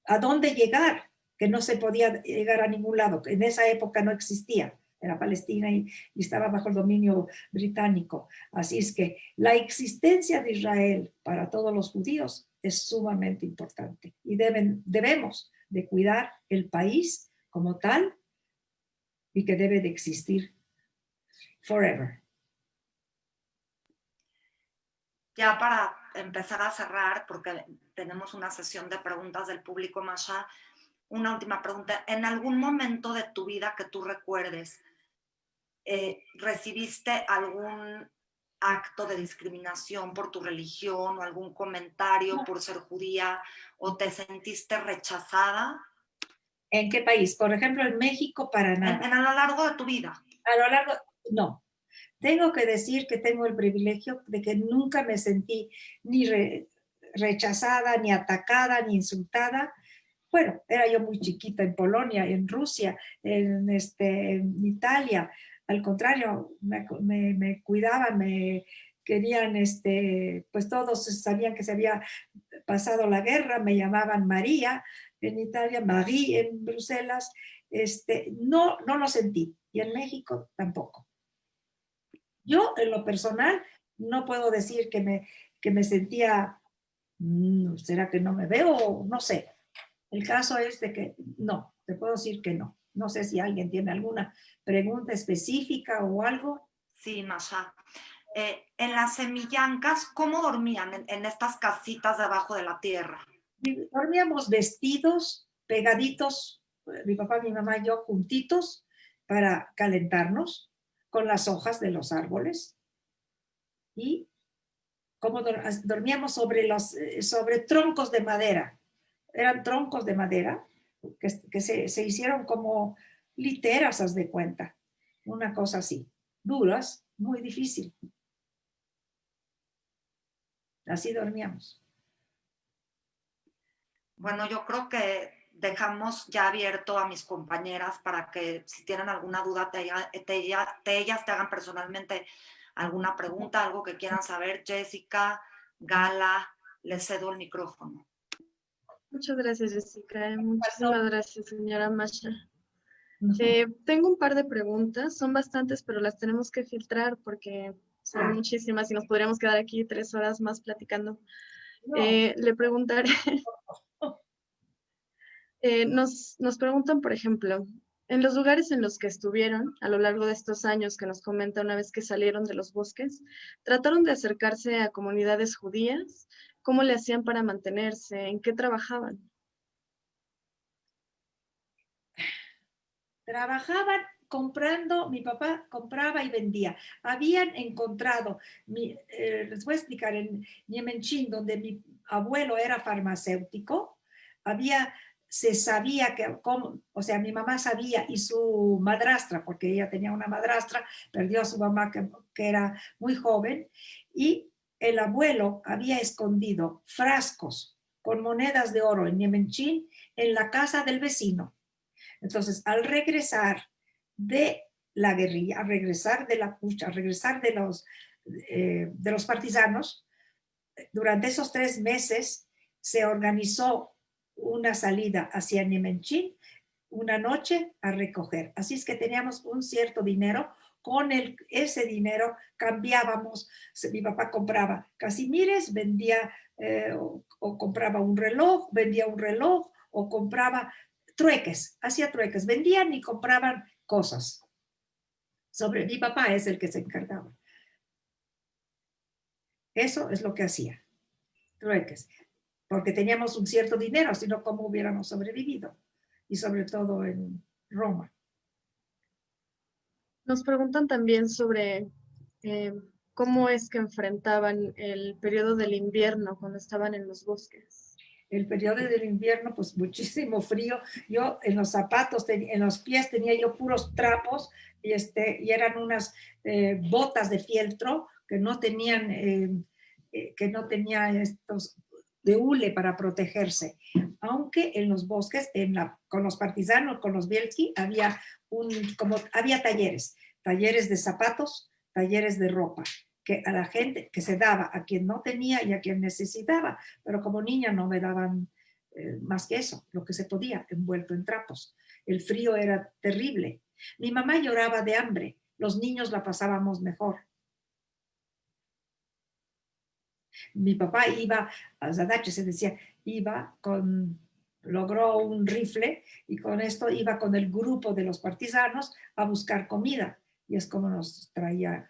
a dónde llegar, que no se podía llegar a ningún lado, que en esa época no existía, era Palestina y estaba bajo el dominio británico. Así es que la existencia de Israel para todos los judíos es sumamente importante y debemos de cuidar el país como tal y que debe de existir forever. Ya para empezar a cerrar, porque tenemos una sesión de preguntas del público, Masha, una última pregunta. ¿En algún momento de tu vida que tú recuerdes, recibiste algún acto de discriminación por tu religión o algún comentario por ser judía o te sentiste rechazada? ¿En qué país? Por ejemplo, en México, para nada. A lo largo de tu vida. A lo largo, no. Tengo que decir que tengo el privilegio de que nunca me sentí ni rechazada, ni atacada, ni insultada. Bueno, era yo muy chiquita en Polonia, en Rusia, en Italia. Al contrario, me cuidaban, me querían, pues todos sabían que se había pasado la guerra, me llamaban María en Italia, Marie en Bruselas. No lo sentí. Y en México tampoco. Yo, en lo personal, no puedo decir que me sentía, ¿será que no me veo? No sé. El caso es de que no, te puedo decir que no. No sé si alguien tiene alguna pregunta específica o algo. Sí, Masha. En las semillancas, ¿cómo dormían en estas casitas debajo de la tierra? Dormíamos vestidos, pegaditos, mi papá, mi mamá y yo juntitos para calentarnos con las hojas de los árboles. Y como dormíamos sobre troncos de madera. Eran troncos de madera que se hicieron como literas, haz de cuenta. Una cosa así. Duras, muy difícil. Así dormíamos. Bueno, yo creo que dejamos ya abierto a mis compañeras para que si tienen alguna duda, ellas te hagan personalmente alguna pregunta, algo que quieran saber. Jessica, Gala, les cedo el micrófono. Muchas gracias, Jessica. Muchísimas gracias, señora Masha. No. Tengo un par de preguntas, son bastantes, pero las tenemos que filtrar porque son muchísimas y nos podríamos quedar aquí 3 horas más platicando. No. Le preguntaré, nos preguntan, por ejemplo, en los lugares en los que estuvieron a lo largo de estos años que nos comenta una vez que salieron de los bosques, ¿trataron de acercarse a comunidades judías? ¿Cómo le hacían para mantenerse? ¿En qué trabajaban? Trabajaban comprando, mi papá compraba y vendía. Habían encontrado, les voy a explicar, en Yemenchín, donde mi abuelo era farmacéutico, se sabía que, o sea, mi mamá sabía y su madrastra, porque ella tenía una madrastra, perdió a su mamá que era muy joven, y el abuelo había escondido frascos con monedas de oro en Yemenchín en la casa del vecino. Entonces, al regresar de la guerrilla, al regresar de la pucha, al regresar de los partisanos, durante esos 3 meses se organizó una salida hacia Nemenchín, una noche a recoger. Así es que teníamos un cierto dinero. Con ese dinero cambiábamos. Mi papá compraba casimires, vendía o compraba un reloj, vendía un reloj o compraba trueques, hacía trueques, vendían y compraban cosas. Mi papá es el que se encargaba. Eso es lo que hacía, trueques, porque teníamos un cierto dinero, sino cómo hubiéramos sobrevivido, y sobre todo en Roma. Nos preguntan también sobre cómo es que enfrentaban el periodo del invierno cuando estaban en los bosques. El periodo del invierno, pues muchísimo frío. Yo en los zapatos, en los pies tenía yo puros trapos y eran unas botas de fieltro que no tenían estos de hule para protegerse. Aunque en los bosques, con los partisanos, con los Bielski, había talleres de zapatos, talleres de ropa, que a la gente que se daba, a quien no tenía y a quien necesitaba, pero como niña no me daban más que eso, lo que se podía, envuelto en trapos. El frío era terrible. Mi mamá lloraba de hambre, los niños la pasábamos mejor. Mi papá iba, a Zadache se decía, logró un rifle y con esto iba con el grupo de los partisanos a buscar comida. Y es como nos traía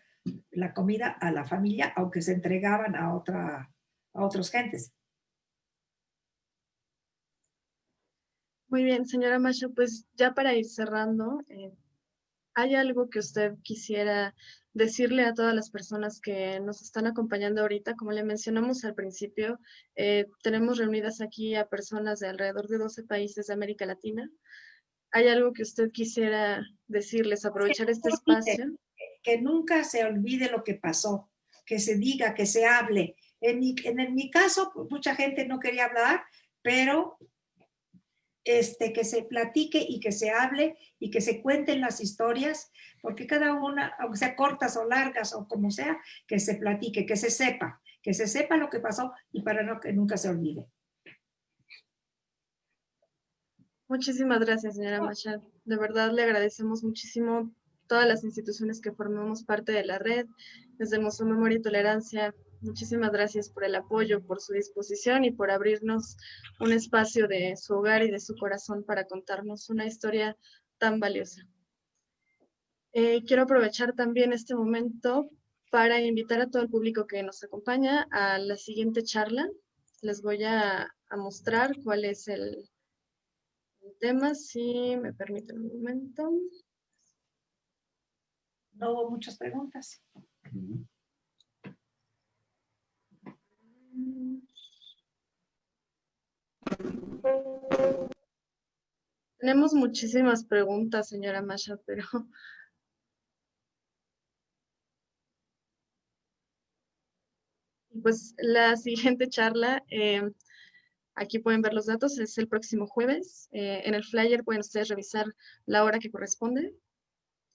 la comida a la familia, aunque se entregaban a otras gentes. Muy bien, señora Masha, pues ya para ir cerrando, ¿hay algo que usted quisiera decirle a todas las personas que nos están acompañando ahorita? Como le mencionamos al principio, tenemos reunidas aquí a personas de alrededor de 12 países de América Latina. ¿Hay algo que usted quisiera decirles, aprovechar este espacio? Que nunca se olvide lo que pasó, que se diga, que se hable. En mi caso, mucha gente no quería hablar, pero que se platique y que se hable y que se cuenten las historias, porque cada una, aunque sea cortas o largas o como sea, que se platique, que se sepa lo que pasó y para que nunca se olvide. Muchísimas gracias, señora Masha. De verdad le agradecemos muchísimo todas las instituciones que formamos parte de la red, desde Museo Memoria y Tolerancia. Muchísimas gracias por el apoyo, por su disposición y por abrirnos un espacio de su hogar y de su corazón para contarnos una historia tan valiosa. Quiero aprovechar también este momento para invitar a todo el público que nos acompaña a la siguiente charla. Les voy a mostrar cuál es el tema, si me permiten un momento. No hubo muchas preguntas. Tenemos muchísimas preguntas, señora Masha, pero... Pues la siguiente charla, aquí pueden ver los datos, es el próximo jueves. En el flyer pueden ustedes revisar la hora que corresponde.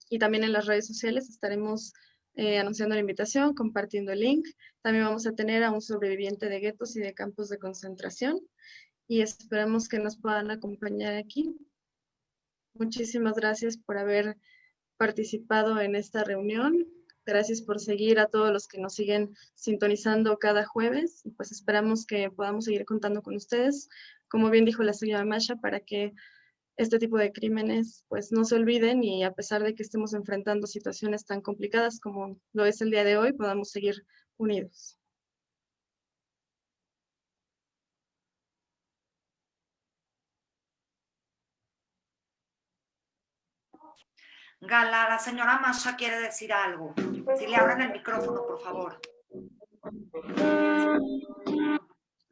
Y también en las redes sociales estaremos anunciando la invitación, compartiendo el link. También vamos a tener a un sobreviviente de guetos y de campos de concentración. Y esperamos que nos puedan acompañar aquí. Muchísimas gracias por haber participado en esta reunión. Gracias por seguir a todos los que nos siguen sintonizando cada jueves. Y pues esperamos que podamos seguir contando con ustedes, como bien dijo la señora Masha, para que este tipo de crímenes pues no se olviden y a pesar de que estemos enfrentando situaciones tan complicadas como lo es el día de hoy, podamos seguir unidos. Gala, la señora Masha quiere decir algo. Si le abren el micrófono, por favor.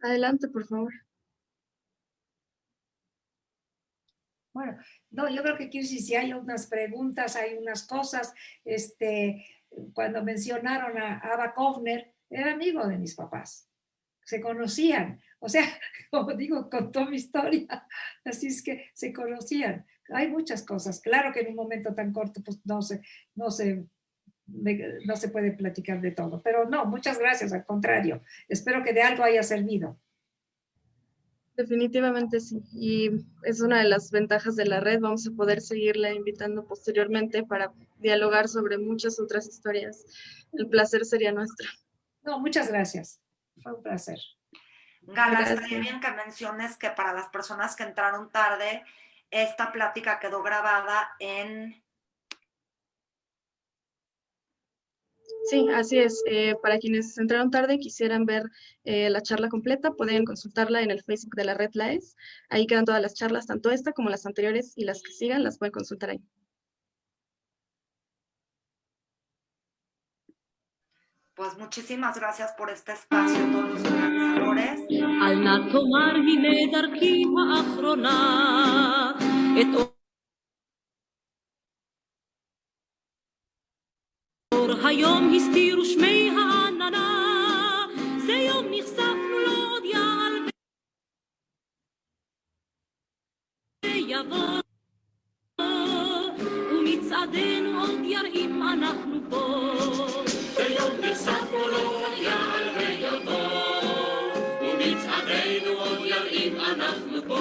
Adelante, por favor. Bueno, no, yo creo que quiero decir, si hay unas preguntas, hay unas cosas, cuando mencionaron a Abba Kovner, era amigo de mis papás, se conocían, o sea, como digo, contó mi historia, así es que se conocían. Hay muchas cosas, claro que en un momento tan corto, pues no se puede platicar de todo, pero no, muchas gracias, al contrario, espero que de algo haya servido. Definitivamente sí, y es una de las ventajas de la red. Vamos a poder seguirla invitando posteriormente para dialogar sobre muchas otras historias. El placer sería nuestro. No, muchas gracias, fue un placer. Gala, estaría bien que menciones que para las personas que entraron tarde, esta plática quedó grabada en... Sí, así es. Para quienes entraron tarde y quisieran ver la charla completa, pueden consultarla en el Facebook de la Red LAES. Ahí quedan todas las charlas, tanto esta como las anteriores y las que sigan, las pueden consultar ahí. Pues muchísimas gracias por este espacio a todos los organizadores. אל נא תאמר הנה דרכי האחרונה, את אור היום הסתירו שמי העננה, זה יום נחשפנו לו עוד יעל ויבוא, ומצעדנו עוד יראים אנחנו פה. זה יום נחשפנו לו עוד יעל ויבוא, ומצעדנו עוד יראים אנחנו פה.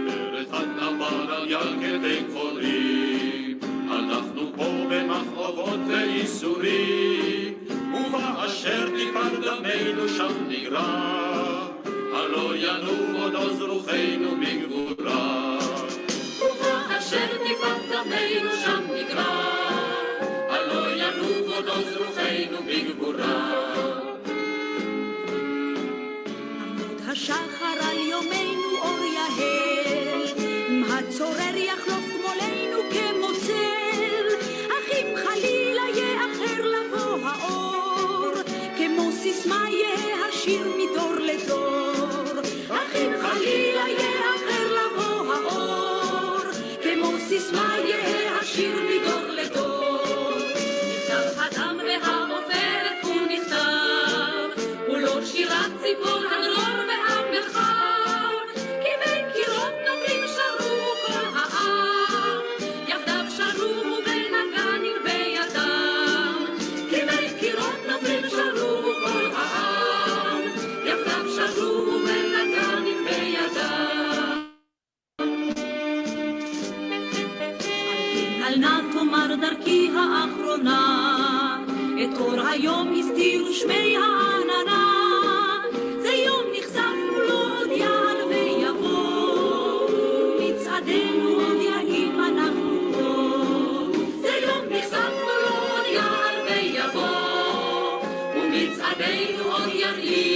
בארץ הנבר על ירכתי כחולים, אנחנו פה במכאובות וייסורים, ובאשר טיפת דמנו שם נגרע, הלא ינום עוד עוז רוחנו בגבורה. ובאשר טיפת דמנו שם נגרע, הלא ינום עוד עוז רוחנו בגבורה. עמוד השחר על יומנו אור יהל, אם הצורר יחלוף גמולנו כמו צל, אך אם חלילה יאחר לבוא האור, כמו סיסמה יהיה השיר מדור לדור. אך אם חלילה יאחר לבוא האור, כמו סיסמה יהיה השיר מדור לדור. נכתב הדם והעופרת הוא נכתב, הוא לא שירת ציפור הדרור והמרחב, כי בין קירות נופלים שרו כל העם, יחדיו שרו ונגנים בידם. כי בין קירות נופלים שרו כל העם, יחדיו שרו ונגנים בידם. אל נא תאמר דרכי האחרונה, את אור היום הסתירו שמי העננה, זה יום נחשפנו לו עוד יעל ויבוא, ומצעדינו עוד יראים